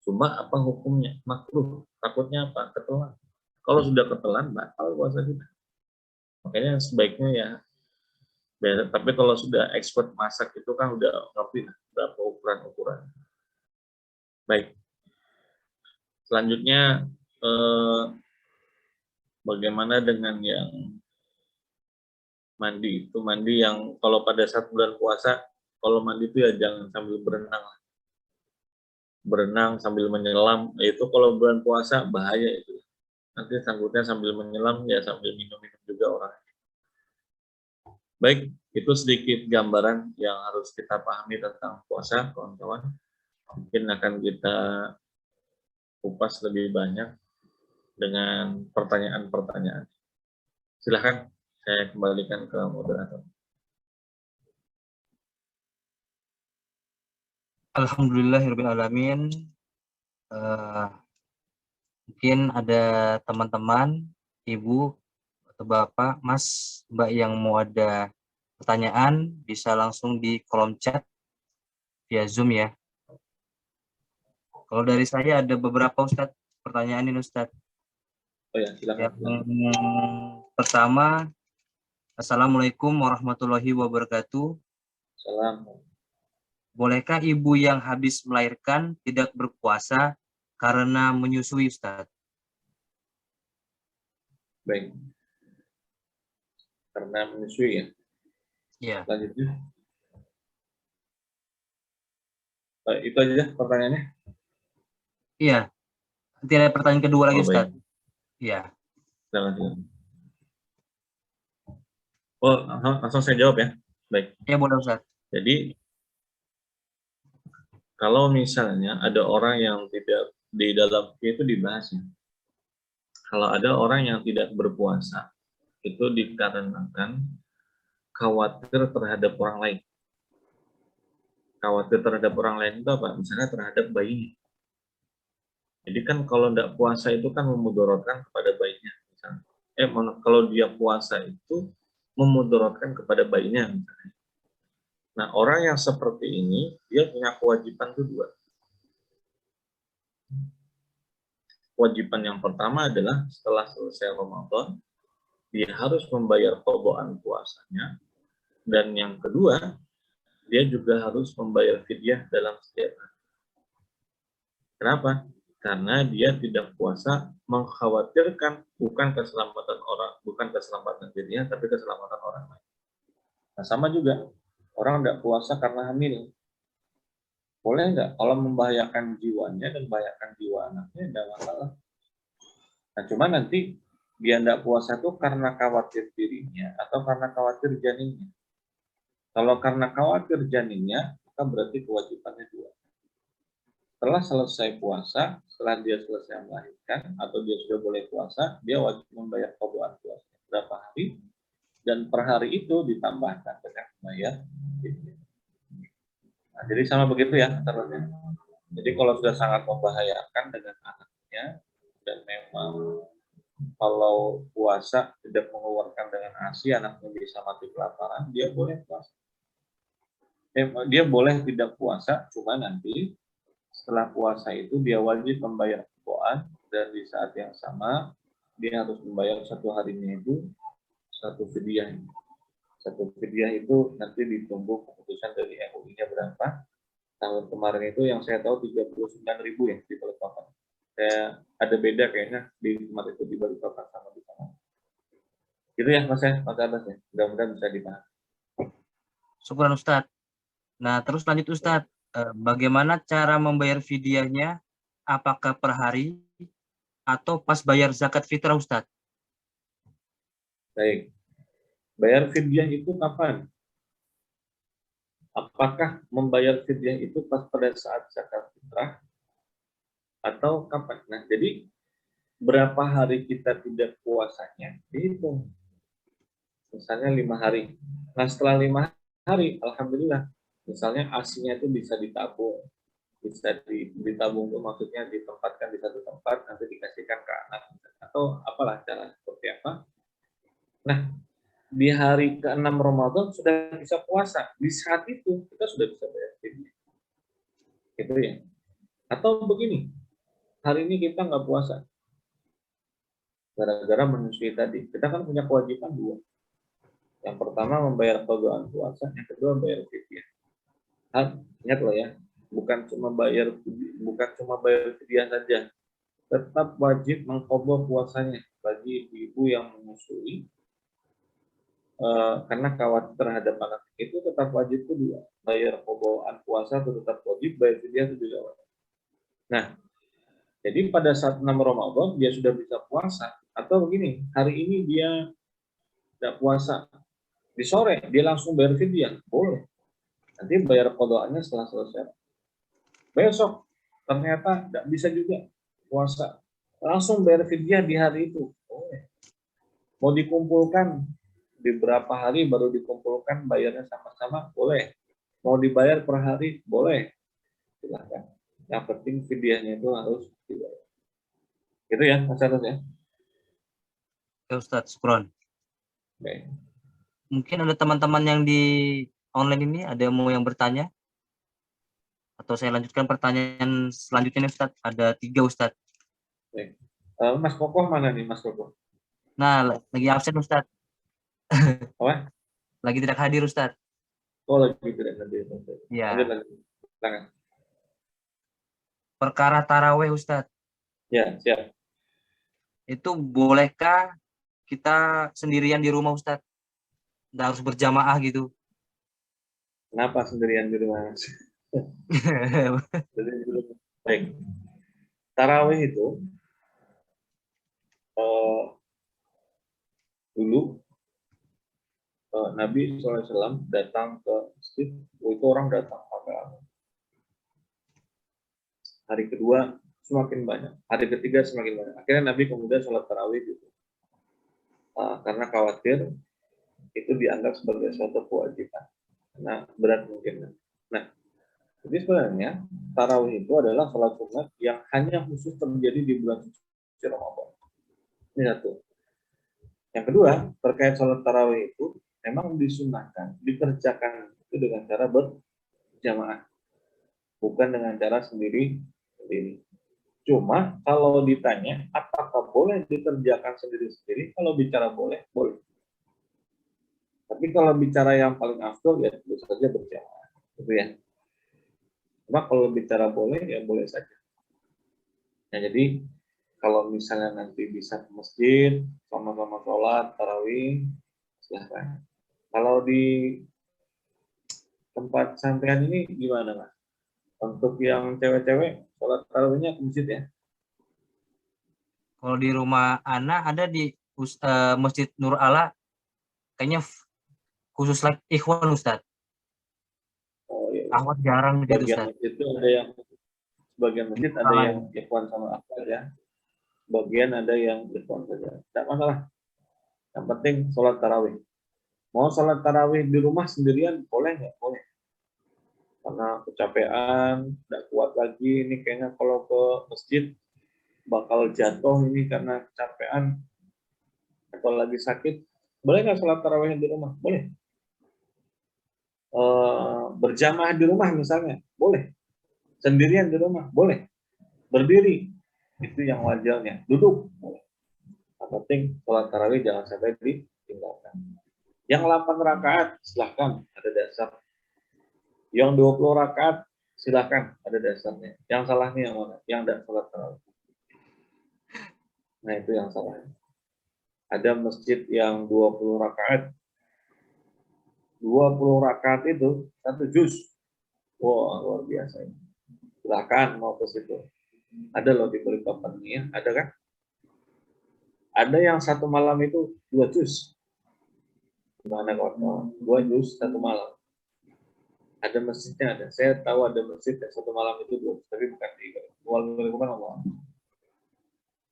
Cuma apa hukumnya? Makruh. Takutnya apa? Ketelan. Kalau sudah ketelan, batal puasa kita. Makanya sebaiknya ya, tapi kalau sudah expert masak itu kan udah ngerti berapa ukuran-ukuran. Baik. Selanjutnya, bagaimana dengan yang mandi? Itu mandi yang kalau pada saat bulan puasa, kalau mandi itu ya jangan sambil berenang. Berenang sambil menyelam, itu kalau bulan puasa bahaya itu. Nanti sangkutnya sambil menyelam, ya sambil minum-minum juga orang. Baik, itu sedikit gambaran yang harus kita pahami tentang puasa, kawan-kawan. Mungkin akan kita kupas lebih banyak dengan pertanyaan-pertanyaan. Silahkan saya kembalikan ke moderator. Alhamdulillahirrahmanirrahim. Mungkin ada teman-teman, ibu atau bapak, mas, mbak yang mau ada pertanyaan, bisa langsung di kolom chat via Zoom ya. Kalau dari saya ada beberapa Ustadz, pertanyaan ini Ustadz. Oh ya, silakan. Yang pertama, Assalamualaikum warahmatullahi wabarakatuh. Salam. Bolehkah ibu yang habis melahirkan tidak berpuasa karena menyusui, Ustadz? Baik. Karena menyusui ya. Ya. Lanjutnya. Itu aja pertanyaannya. Iya. Nanti ada pertanyaan kedua lagi, Ustadz. Iya. Silakan. Oh, langsung saya jawab ya. Baik. Ya, boleh Ustadz. Jadi, kalau misalnya ada orang yang tidak di dalam itu dibahas ya. Kalau ada orang yang tidak berpuasa, itu dikarenakan khawatir terhadap orang lain. Khawatir terhadap orang lain itu apa? Misalnya terhadap bayinya. Jadi kan kalau tidak puasa itu kan memudaratkan kepada bayinya. Misalnya. Kalau dia puasa itu memudaratkan kepada bayinya. Misalnya. Nah, orang yang seperti ini, dia punya kewajiban kedua. Kewajiban yang pertama adalah setelah selesai Ramadan, dia harus membayar qadhaan puasanya. Dan yang kedua, dia juga harus membayar fidyah dalam setiap hari. Kenapa? Karena dia tidak puasa mengkhawatirkan bukan keselamatan orang, bukan keselamatan dirinya, tapi keselamatan orang lain. Nah, sama juga, orang tidak puasa karena hamil. Boleh nggak? Kalau membahayakan jiwanya dan membahayakan jiwa anaknya, tidak masalah. Nah, cuma nanti dia tidak puasa itu karena khawatir dirinya atau karena khawatir janinnya. Kalau karena khawatir janinnya, maka berarti kewajibannya dua. Setelah selesai puasa, setelah dia selesai melahirkan, atau dia sudah boleh puasa, dia wajib membayar qadhaan puasa berapa hari, dan per hari itu ditambahkan dengan bayar fidyah. Nah, jadi sama begitu ya aturannya. Jadi kalau sudah sangat membahayakan dengan anaknya, dan memang kalau puasa tidak mengeluarkan dengan ASI, anaknya bisa mati kelaparan, dia boleh puasa. Dia boleh tidak puasa, cuma nanti setelah puasa itu dia wajib membayar qadhaan, dan di saat yang sama dia harus membayar satu harinya itu satu fidyah. Satu fidyah itu nanti ditunggu keputusan dari MUI-nya berapa. Tahun kemarin itu yang saya tahu 39.000 ya di Balikpapan. Ada beda kayaknya di tempat itu di Balikpapan sama di sana. Gitu ya Mas ya, Mas Abbas ya. Mudah-mudahan bisa dipahami. Syukuran Ustadz. Nah, terus lanjut Ustadz. Bagaimana cara membayar fidyahnya? Apakah per hari atau pas bayar zakat fitrah Ustadz? Baik. Bayar fidyah itu kapan? Apakah membayar fidyah itu pas pada saat zakat fitrah atau kapan? Nah, jadi berapa hari kita tidak puasanya dihitung. Misalnya 5 hari. Nah, setelah 5 hari, alhamdulillah, misalnya asinya itu bisa ditabung. Bisa ditabung itu maksudnya ditempatkan di satu tempat, nanti dikasihkan ke anak. Atau apalah cara seperti apa. Nah, di hari ke-6 Ramadan sudah bisa puasa. Di saat itu kita sudah bisa bayar fidyah. Gitu ya. Atau begini, hari ini kita nggak puasa. gara-gara menyusui tadi. Kita kan punya kewajiban dua. Yang pertama membayar qadaan puasa, yang kedua membayar fidyah. Ingat loh ya, bukan cuma bayar fidyah saja, tetap wajib mengqadha puasanya bagi ibu yang menyusui, karena khawatir terhadap anak itu tetap wajib itu dua, bayar qadaan puasa itu tetap wajib, bayar fidyah itu juga wajib. Nah, jadi pada saat 6 Ramadan dia sudah bisa puasa, atau begini, hari ini dia tidak puasa, di sore dia langsung bayar fidyah, boleh. Nanti bayar qada'annya setelah selesai. Besok ternyata tidak bisa juga puasa, langsung bayar fidyah di hari itu, boleh. Mau dikumpulkan di berapa hari baru dikumpulkan bayarnya sama-sama, boleh. Mau dibayar per hari, boleh. Silahkan. Yang penting fidyahnya itu harus dibayar. Gitu ya, Mas Charles ya. Ya Ustadz, syukron. Oke. Mungkin ada teman-teman yang di online ini ada yang bertanya? Atau saya lanjutkan pertanyaan selanjutnya nih Ustadz. Ada 3 Ustadz. Oke. Mas Kokoh mana nih, Mas Kokoh? Nah, lagi absen Ustadz. Apa? Lagi tidak hadir Ustadz. Oh, lagi tidak hadir. Ya. Lanjut. Silakan. Perkara taraweh Ustadz. Ya, siap. Itu bolehkah kita sendirian di rumah Ustadz? Nggak harus berjamaah gitu. Kenapa sendirian di rumah? Baik. Tarawih itu dulu Nabi SAW datang ke masjid, itu orang datang sampai hari kedua semakin banyak, hari ketiga semakin banyak. Akhirnya Nabi kemudian sholat tarawih gitu, karena khawatir itu dianggap sebagai suatu kewajiban, karena berat mungkin. Nah, jadi sebenarnya tarawih itu adalah sholat sunat yang hanya khusus terjadi di bulan suci Ramadan. Ini satu. Yang kedua, terkait sholat tarawih itu memang disunahkan, dikerjakan itu dengan cara berjamaah, bukan dengan cara sendiri. Cuma kalau ditanya apakah boleh dikerjakan sendiri-sendiri, kalau bicara boleh, boleh. Tapi kalau bicara yang paling afdol ya tentu saja berjamaah, gitu ya. Cuma kalau bicara boleh ya boleh saja. Nah, jadi kalau misalnya nanti bisa ke masjid sama-sama sholat tarawih, silahkan. Kalau di tempat sampean ini gimana, Mas? Untuk yang cewek-cewek, sholat tarawihnya ke masjid ya? Kalau di rumah Ana ada di Masjid Nur Ala, kayaknya khusus like ikhwan Ustadz. Oh iya. Ahwat jarang gitu Bagian Ustadz. masjid itu ada yang sebagian masjid ada yang ikhwan sama akhwat ya. Bagian ada yang ikhwan saja. Tidak masalah. Yang penting sholat tarawih. Mau sholat tarawih di rumah sendirian boleh nggak? Boleh. Karena kecapean, tidak kuat lagi. Ini kayaknya kalau ke masjid bakal jatuh ini karena kecapean atau lagi sakit. Boleh nggak sholat tarawih di rumah? Boleh. Berjamaah di rumah misalnya, boleh. Sendirian di rumah, boleh. Berdiri, itu yang wajarnya. Duduk, boleh. Yang penting sholat tarawih jangan sampai ditinggalkan. Yang 8 rakaat, silahkan, ada dasar. Yang 20 rakaat, silahkan, ada dasarnya. Yang salahnya yang mana? Yang tidak sholat tarawih. Nah, itu yang salahnya. Ada masjid yang 20 rakaat. 20 rakaat itu 1 juz. Wah, luar biasa. Silahkan mau ke situ. Ada loh di Balikpapan ini ya, ada kan? Ada yang 1 malam itu 2 juz. Gimana kawan-kawan? 2 juz 1 malam. Ada masjidnya ada. Saya tahu ada masjid yang 1 malam itu 2 juz, tapi bukan di Balikpapan ngomong.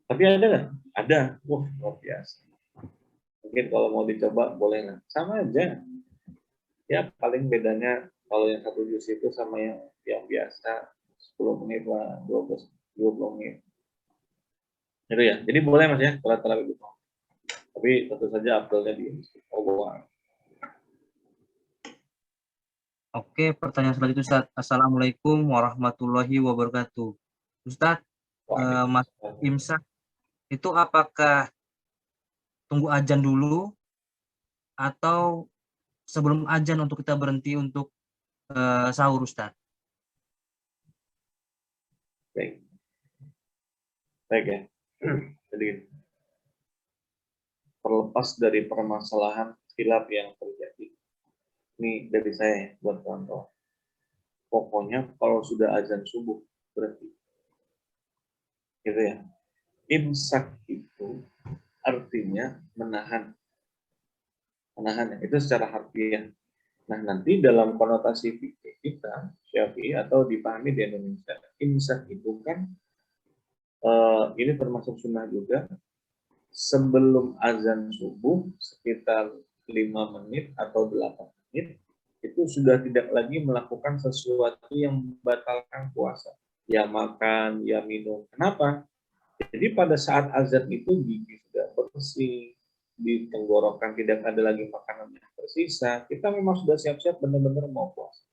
Tapi ada kan? Ada. Wah, luar biasa. Mungkin kalau mau dicoba boleh lah. Sama aja. Ya paling bedanya kalau yang 1 juz itu sama yang biasa 10 menit lah, 20 menit. Itu ya. Jadi boleh Mas ya, sholat tarawih gitu. Tapi tentu saja afdalnya di Allah. Oke, pertanyaan selanjutnya Ustadz. Assalamualaikum warahmatullahi wabarakatuh. Ustadz, Mas Imsak, itu apakah tunggu azan dulu atau sebelum azan untuk kita berhenti untuk sahur, Ustaz? Baik, baik ya. Jadi terlepas dari permasalahan khilaf yang terjadi, ini dari saya ya, buat kawan-kawan. Pokoknya kalau sudah azan subuh berhenti, gitu ya. Imsak itu artinya menahan, menahan itu secara harfiah. Nah, nanti dalam konotasi fikih kita, Syafi'i atau dipahami di Indonesia, imsak itu kan ini termasuk sunnah juga, sebelum azan subuh sekitar 5 menit atau 8 menit, itu sudah tidak lagi melakukan sesuatu yang membatalkan puasa. Ya makan, ya minum. Kenapa? Jadi pada saat azan itu gigi sudah bersih, di tenggorokan tidak ada lagi makanan yang tersisa, kita memang sudah siap-siap benar-benar mau puasa.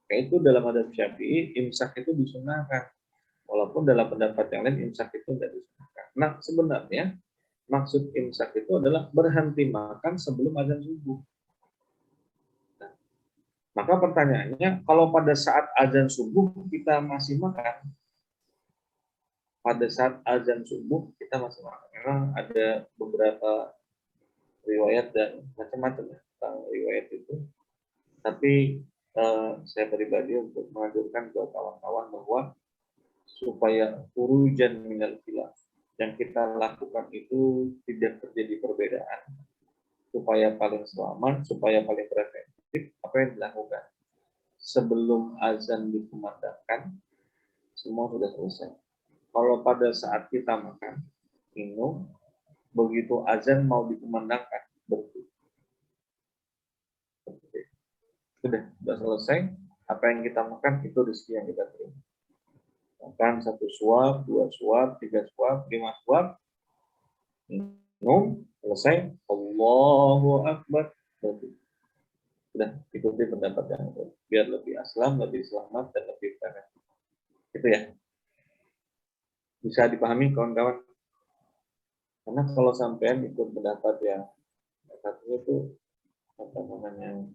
Kayak itu dalam adab Syafi'i, imsak itu disunahkan. Walaupun dalam pendapat yang lain imsak itu tidak disunahkan. Nah, sebenarnya maksud imsak itu adalah berhenti makan sebelum azan subuh. Nah, maka pertanyaannya, kalau pada saat azan subuh kita masih makan, pada saat azan subuh kita masih makan. Memang ada beberapa riwayat dan macam-macam ya tentang riwayat itu. Tapi saya pribadi untuk menganjurkan ke kawan-kawan bahwa supaya furujan minal khilaf yang kita lakukan itu tidak terjadi perbedaan, supaya paling selamat, supaya paling preventif, apa yang dilakukan sebelum azan dikumandangkan semua sudah selesai. Kalau pada saat kita makan, minum, begitu azan mau dikumandangkan, berhenti. Sudah selesai, apa yang kita makan itu rezeki yang kita terima. Makan 1 suap, 2 suap, 3 suap, 5 suap, minum, selesai, Allahu Akbar, berhenti. Sudah ikuti pendapat yang itu, biar lebih aslam, lebih selamat, dan lebih preventif. Itu ya. Bisa dipahami kawan-kawan? Karena kalau sampean ikut pendapat yang satunya itu apa namanya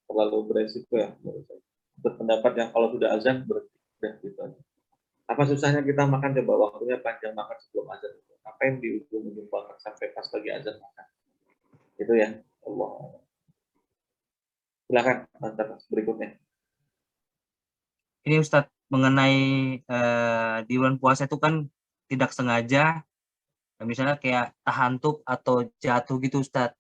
terlalu beresiko ya menurut saya. Berpendapat yang kalau sudah azan berhenti gitu aja. Apa susahnya kita makan, coba waktunya panjang makan sebelum azan itu. Apa yang di ujung-ujung banget sampai pas lagi azan makan. Itu ya. Allah. Silakan antar berikutnya. Ini Ustadz, mengenai di bulan puasa itu kan tidak sengaja, misalnya kayak tahantuk atau jatuh gitu Ustadz,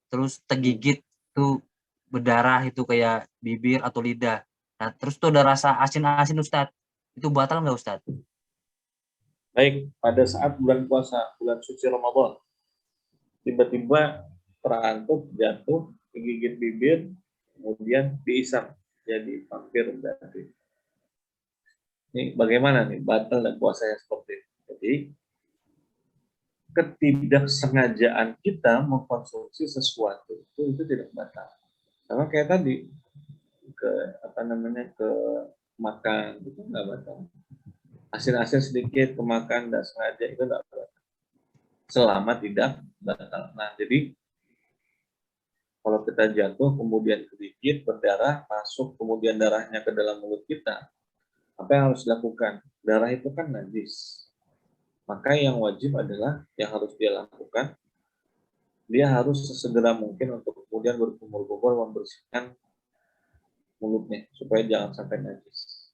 terus tergigit tuh berdarah itu kayak bibir atau lidah. Nah, terus tuh ada rasa asin-asin Ustadz. Itu batal nggak Ustadz? Baik, pada saat bulan puasa, bulan suci Ramadan, tiba-tiba terantuk, jatuh, digigit bibir, kemudian diisap jadi vampir berarti. Ini bagaimana nih batal dan puasanya seperti itu? Jadi ketidaksengajaan kita mengkonsumsi sesuatu itu tidak batal. Sama kayak tadi ke apa namanya ke makan itu nggak batal. Asin-asin sedikit kemakan dan sengaja itu nggak batal. Selama tidak batal. Nah jadi kalau kita jatuh kemudian sedikit berdarah masuk kemudian darahnya ke dalam mulut kita, apa yang harus dilakukan? Darah itu kan najis. Maka yang wajib adalah yang harus dia lakukan, dia harus sesegera mungkin untuk kemudian berkumur-kumur membersihkan mulutnya supaya jangan sampai najis.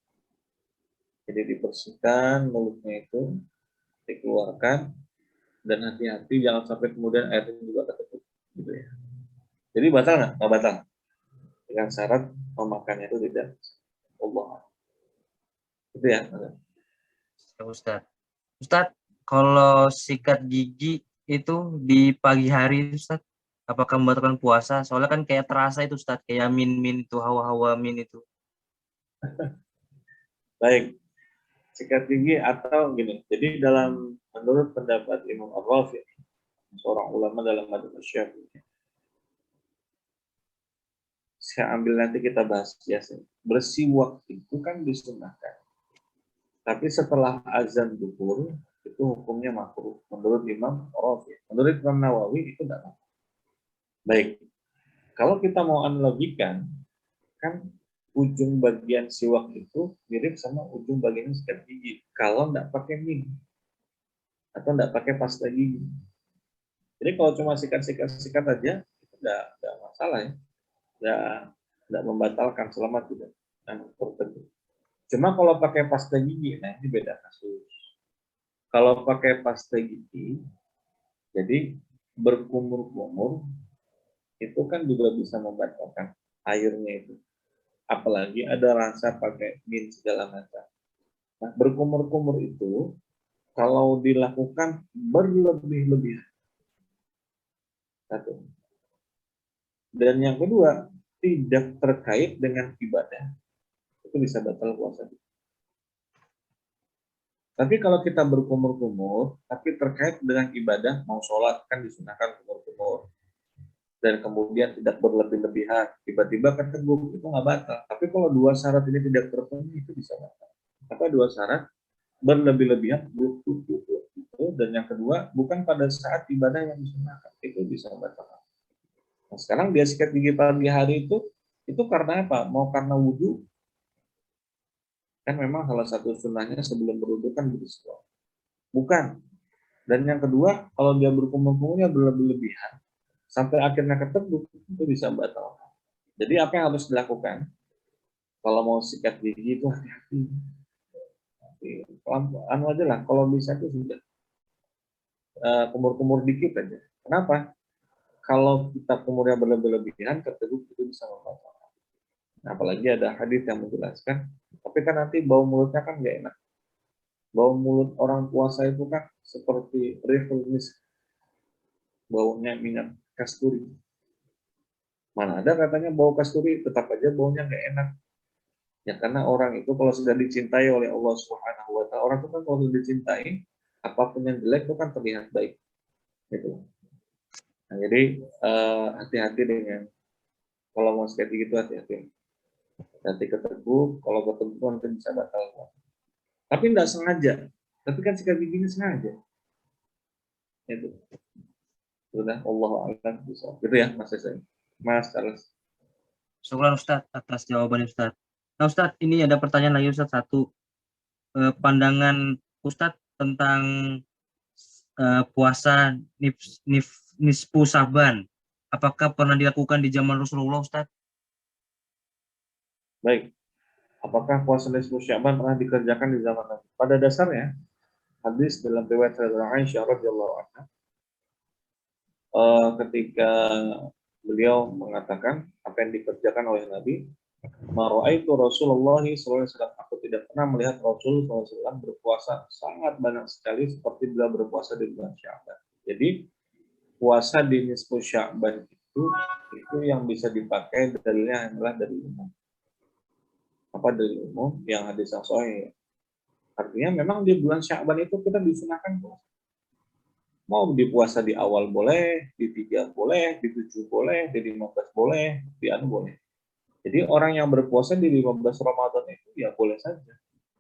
Jadi dibersihkan mulutnya itu, dikeluarkan, dan hati-hati jangan sampai kemudian airnya juga ketutup. Gitu ya. Jadi batal nggak? Nggak batal. Dengan syarat memakannya itu tidak Allah. Itu ya. Ya, Ustadz. Ustadz, kalau sikat gigi itu di pagi hari Ustadz, apakah membatalkan puasa? Soalnya kan kayak terasa itu Ustadz, kayak min-min itu, hawa-hawa min itu. Baik. Sikat gigi atau gini. Jadi dalam menurut pendapat Imam Ar-Rafi, seorang ulama dalam madzhab Syafi'i, saya ambil nanti kita bahas ya. Bersih waktu itu kan disunahkan. Tapi setelah azan zuhur itu hukumnya makruh. Menurut Imam Rafi, menurut Imam Nawawi itu tidak makruh. Baik, kalau kita mau analogikan, kan ujung bagian siwak itu mirip sama ujung bagian sikat gigi. Kalau nggak pakai mint atau nggak pakai pasta gigi. Jadi kalau cuma sikat aja, itu nggak masalah ya. Nggak membatalkan selama tidak tertentu. Cuma kalau pakai pasta gigi, nah ini beda kasus. Kalau pakai pasta gigi, jadi berkumur-kumur, itu kan juga bisa membatalkan airnya itu. Apalagi ada rasa pakai mint segala macam. Nah, berkumur-kumur itu kalau dilakukan berlebih-lebihan. Satu. Dan yang kedua, tidak terkait dengan ibadah. Itu bisa batal puasa. Tapi kalau kita berkumur-kumur, tapi terkait dengan ibadah, mau sholat kan disunahkan kumur-kumur. Dan kemudian tidak berlebih-lebihan, tiba-tiba keteguk, itu nggak batal. Tapi kalau dua syarat ini tidak terpenuhi, itu bisa batal. Apa dua syarat? Berlebih-lebihan, dan yang kedua, bukan pada saat ibadah yang disunahkan, itu bisa batal. Nah, sekarang dia sikat gigi pagi hari itu karena apa? Mau karena wudhu, kan memang salah satu sunnahnya sebelum berwudhu kan bersiwak. Bukan. Dan yang kedua, kalau dia berkumur-kumurnya berlebih-lebihan, sampai akhirnya keteguk, itu bisa batal. Jadi apa yang harus dilakukan? Kalau mau sikat gigi itu hati-hati. Anu aja lah, kalau bisa itu sudah kumur-kumur dikit aja. Kenapa? Kalau kita kumurnya berlebih-lebihan, keteguk itu bisa membatalkan. Nah, apalagi ada hadis yang menjelaskan, tapi kan nanti bau mulutnya kan nggak enak. Bau mulut orang puasa itu kan seperti rifle misk, baunya minyak kasturi. Mana ada katanya bau kasturi, tetap aja baunya nggak enak. Ya karena orang itu kalau sudah dicintai oleh Allah Subhanahu wa taala, orang itu kan kalau sudah dicintai, apapun yang jelek itu kan terlihat baik. Gitu. Nah, jadi hati-hati dengan kalau mau sikat gigi itu hati-hati. Nanti keteguk, kalau keteguk nanti bisa batal. Tapi tidak sengaja. Tapi kan sikat giginya sengaja. Itu. Sudah Allah alam bisa. Gitu ya Mas Yesay. Mas Charles. Syukur Ustadz atas jawaban Ustadz. Nah Ustadz, ini ada pertanyaan lagi Ustadz satu. Pandangan Ustadz tentang puasa nisfu Saban. Apakah pernah dilakukan di zaman Rasulullah Ustadz? Baik. Apakah puasa nisfu Sya'ban pernah dikerjakan di zaman Nabi? Pada dasarnya, hadis dalam riwayat Aisyah radhiyallahu anha ketika beliau mengatakan apa yang dikerjakan oleh Nabi, Mara'aitu Rasulullah SAW, aku tidak pernah melihat Rasul SAW berpuasa sangat banyak sekali seperti beliau berpuasa di bulan Sya'ban. Jadi puasa di nisfu Sya'ban itu yang bisa dipakai dalilnya adalah dari umum. Apa dari umum yang hadis sahih. Artinya memang di bulan Sya'ban itu kita disunahkan puasa. Mau dipuasa di awal boleh, di 3 boleh, di 7 boleh, di 15 boleh, di anu boleh. Jadi orang yang berpuasa di 15 Ramadan itu ya boleh saja.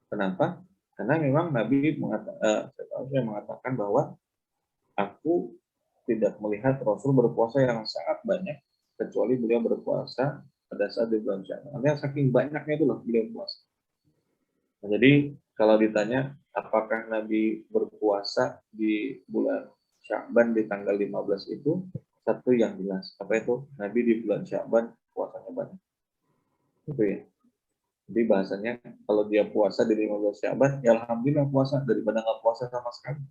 Kenapa? Karena memang Nabi mengatakan bahwa aku tidak melihat Rasul berpuasa yang sangat banyak kecuali beliau berpuasa pada saat di bulan Sya'ban. Artinya saking banyaknya itu loh beliau puasa. Nah, jadi kalau ditanya apakah Nabi berpuasa di bulan Sya'ban di tanggal 15 itu, satu yang jelas. Apa itu? Nabi di bulan Sya'ban puasanya banyak. Itu ya. Jadi bahasanya kalau dia puasa di 15 Sya'ban, ya alhamdulillah puasa daripada nggak puasa sama sekali.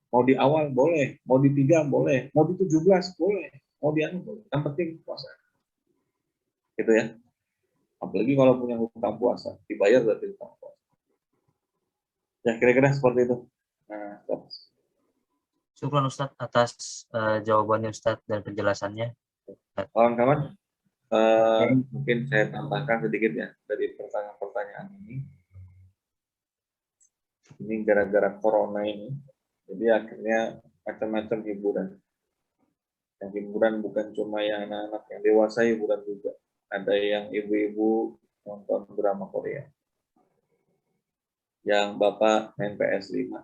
Mau di awal boleh, mau di 3 boleh, mau di 17 boleh, mau di anu boleh. Yang penting puasa. Gitu ya. Apalagi kalau punya hutang puasa, dibayar berarti hutang puasa. Ya kira-kira seperti itu. Nah, Syukur Ustadz atas jawabannya Ustadz dan penjelasannya. kawan-kawan, mungkin saya tambahkan sedikit ya dari pertanyaan-pertanyaan ini. Ini gara-gara corona ini, jadi akhirnya macam-macam hiburan. Yang hiburan bukan cuma yang anak-anak, yang dewasa hiburan juga. Ada yang ibu-ibu nonton drama Korea, yang bapak main PS5.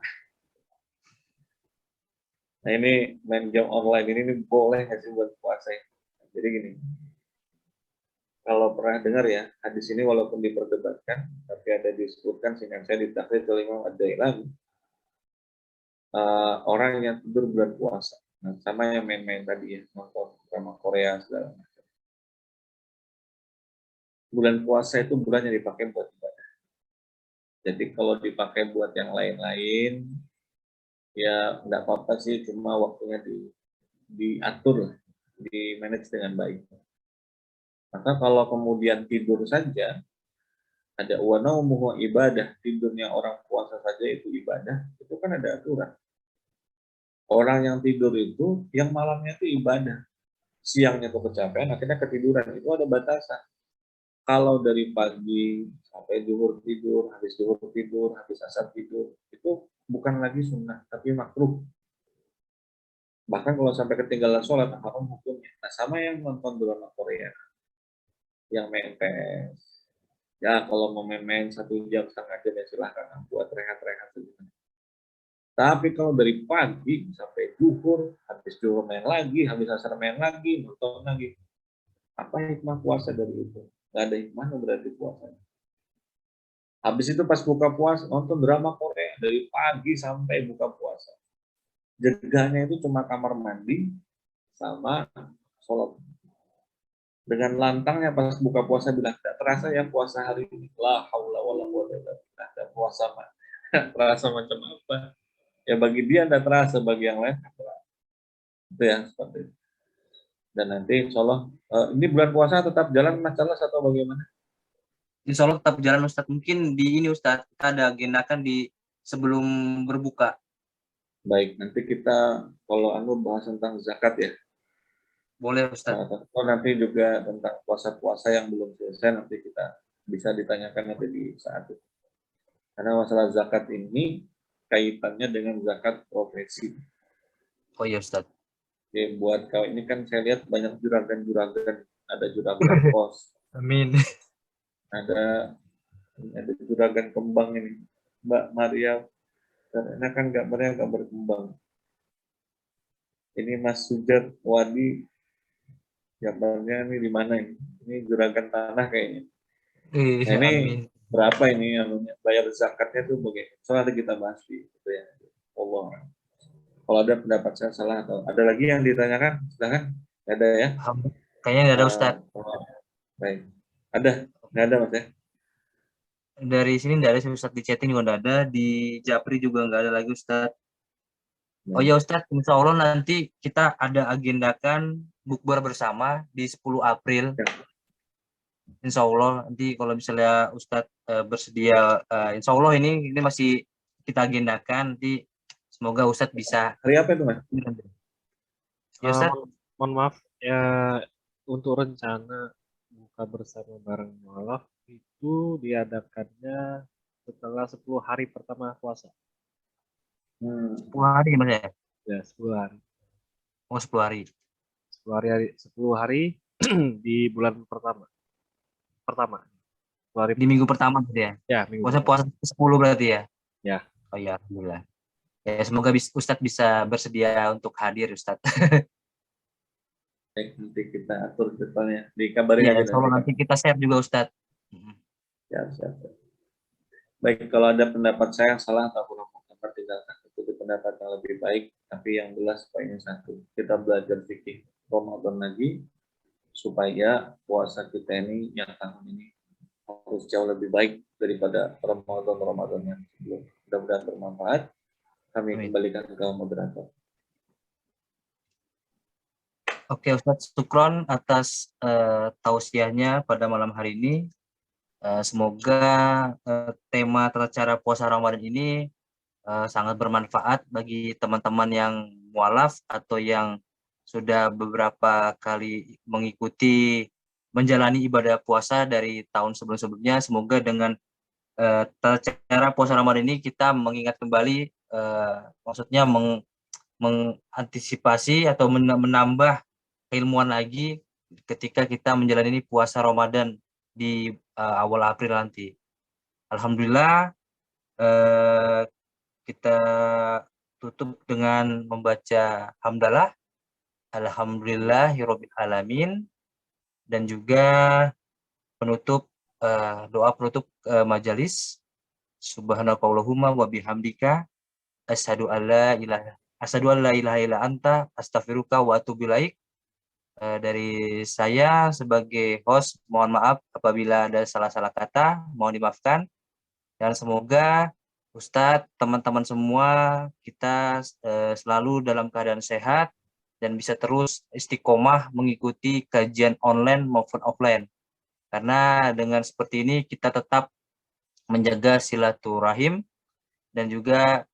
Nah ini main game online ini boleh nggak sih buat puasa? Jadi gini, kalau pernah dengar ya, hadis ini walaupun diperdebatkan, tapi ada disebutkan singkat saya di takrib oleh Imam Ad-Dailami, orang yang tidur bulan puasa. Nah, sama yang main-main tadi ya, nonton drama Korea segala macam. Bulan puasa itu bulan yang dipakai buat ibadah. Jadi kalau dipakai buat yang lain-lain, ya nggak apa-apa sih, cuma waktunya diatur, di manage dengan baik. Maka kalau kemudian tidur saja, ada wanaumuhu ibadah, tidurnya orang puasa saja itu ibadah, itu kan ada aturan. Orang yang tidur itu, yang malamnya itu ibadah. Siangnya tuh kecapean, akhirnya ketiduran. Itu ada batasan. Kalau dari pagi sampai zuhur tidur, habis asar tidur, itu bukan lagi sunnah, tapi makruh. Bahkan kalau sampai ketinggalan sholat, haram hukumnya. Nah, sama yang nonton drama Korea, yang main PS. Ya, kalau mau main-main 1 jam, setengah jam, ya silahkan buat rehat-rehat sejenak. Tapi kalau dari pagi sampai zuhur, habis zuhur main lagi, habis asar main lagi, nonton lagi. Apa hikmah puasa dari itu? Nggak ada hikmahnya berarti puasa. Habis itu pas buka puasa, nonton drama Korea. Dari pagi sampai buka puasa. Jedanya itu cuma kamar mandi sama sholat. Dengan lantangnya pas buka puasa bilang, tidak terasa ya puasa hari ini. La haula wala quwwata illa billah. Dan puasa terasa macam apa? Ya bagi dia tidak terasa, bagi yang lain tidak terasa. Itu ya seperti itu. Dan nanti insya Allah, ini bulan puasa tetap jalan Mas Charles atau bagaimana? Insya Allah tetap jalan Ustadz. Mungkin di ini Ustadz, kita ada agendakan di sebelum berbuka. Baik, nanti kita kalau bahas tentang zakat ya. Boleh Ustadz. Atau nanti juga tentang puasa-puasa yang belum selesai, nanti kita bisa ditanyakan nanti di saat itu. Karena masalah zakat ini kaitannya dengan zakat profesi. Oh iya Ustadz. Oke, buat kau ini kan saya lihat banyak juragan-juragan, ada juragan pos, Amin. ada juragan kembang ini, Mbak Maria, karena kan gambarnya gambar kembang. Ini Mas Sujat Wadi, gambarnya ini di mana ini? Ini juragan tanah kayaknya. Nah ini Amin. berapa ini bayar zakatnya tuh bagaimana? Soalnya kita bahas di itu ya. Allah. Kalau ada pendapat saya salah atau ada lagi yang ditanyakan, silakan. Ada ya? Kayaknya nggak ada Ustadz. Baik. Ada? Nggak ada Mas ya? Dari sini nggak ada, Ustadz di chatting juga nggak ada, di Japri juga nggak ada lagi Ustadz. Oh ya Ustadz, insya Allah nanti kita ada agendakan bukber bersama di 10 April. Ya. Insya Allah nanti kalau misalnya Ustadz bersedia, insya Allah ini masih kita agendakan, nanti semoga Ustadz bisa. Hari apa itu Mas? Ya Ustadz. Mohon maaf ya, untuk rencana buka bersama bareng mualaf itu diadakannya setelah 10 hari pertama puasa. 10 hari Mas ya? Ya, 10 hari. Oh 10 hari. 10 hari di bulan pertama. 10 hari Di minggu pertama berarti ya? ya, minggu Puasa 10 berarti ya? Ya. Oh ya, alhamdulillah. Ya, semoga Ustadz bisa bersedia untuk hadir Ustadz. Baik, nanti kita atur depannya. Dikabarin Ya, aja insya Allah nanti kita share juga Ustadz. Siap. Baik, kalau ada pendapat saya yang salah atau kurang tepat, tinggalkan itu pendapat yang lebih baik, tapi yang jelas poinnya satu, kita belajar fikih Ramadan lagi supaya puasa kita ini yang tahun ini harus jauh lebih baik daripada Ramadan yang sebelum. Mudah-mudahan bermanfaat. Kami Amin. kembalikan ke moderator. Oke Ustadz, syukron atas tausiahnya pada malam hari ini. Semoga tema tata cara puasa Ramadan ini sangat bermanfaat bagi teman-teman yang mualaf atau yang sudah beberapa kali mengikuti menjalani ibadah puasa dari tahun sebelum-sebelumnya. Semoga dengan tata cara puasa Ramadan ini kita mengingat kembali, maksudnya mengantisipasi atau menambah keilmuan lagi ketika kita menjalani puasa Ramadan di awal April nanti. Alhamdulillah kita tutup dengan membaca hamdalah, alhamdulillahirabbil alamin, dan juga penutup doa penutup majelis, subhanakallahumma wa bihamdika asyhadu an la ilaha illa anta astaghfiruka wa atubu ilaik. Dari saya sebagai host, mohon maaf apabila ada salah-salah kata, mohon dimaafkan. Dan semoga Ustadz, teman-teman semua, kita selalu dalam keadaan sehat dan bisa terus istiqomah mengikuti kajian online maupun offline. Karena dengan seperti ini kita tetap menjaga silaturahim dan juga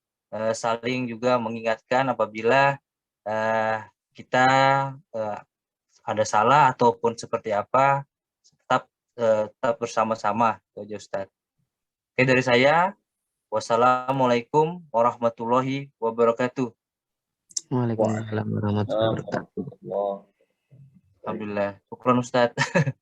saling juga mengingatkan apabila kita ada salah ataupun seperti apa, tetap bersama-sama, Ustadz. Oke, dari saya, wassalamualaikum warahmatullahi wabarakatuh. Waalaikumsalam warahmatullahi wabarakatuh. Alhamdulillah. Alhamdulillah. Syukran Ustadz.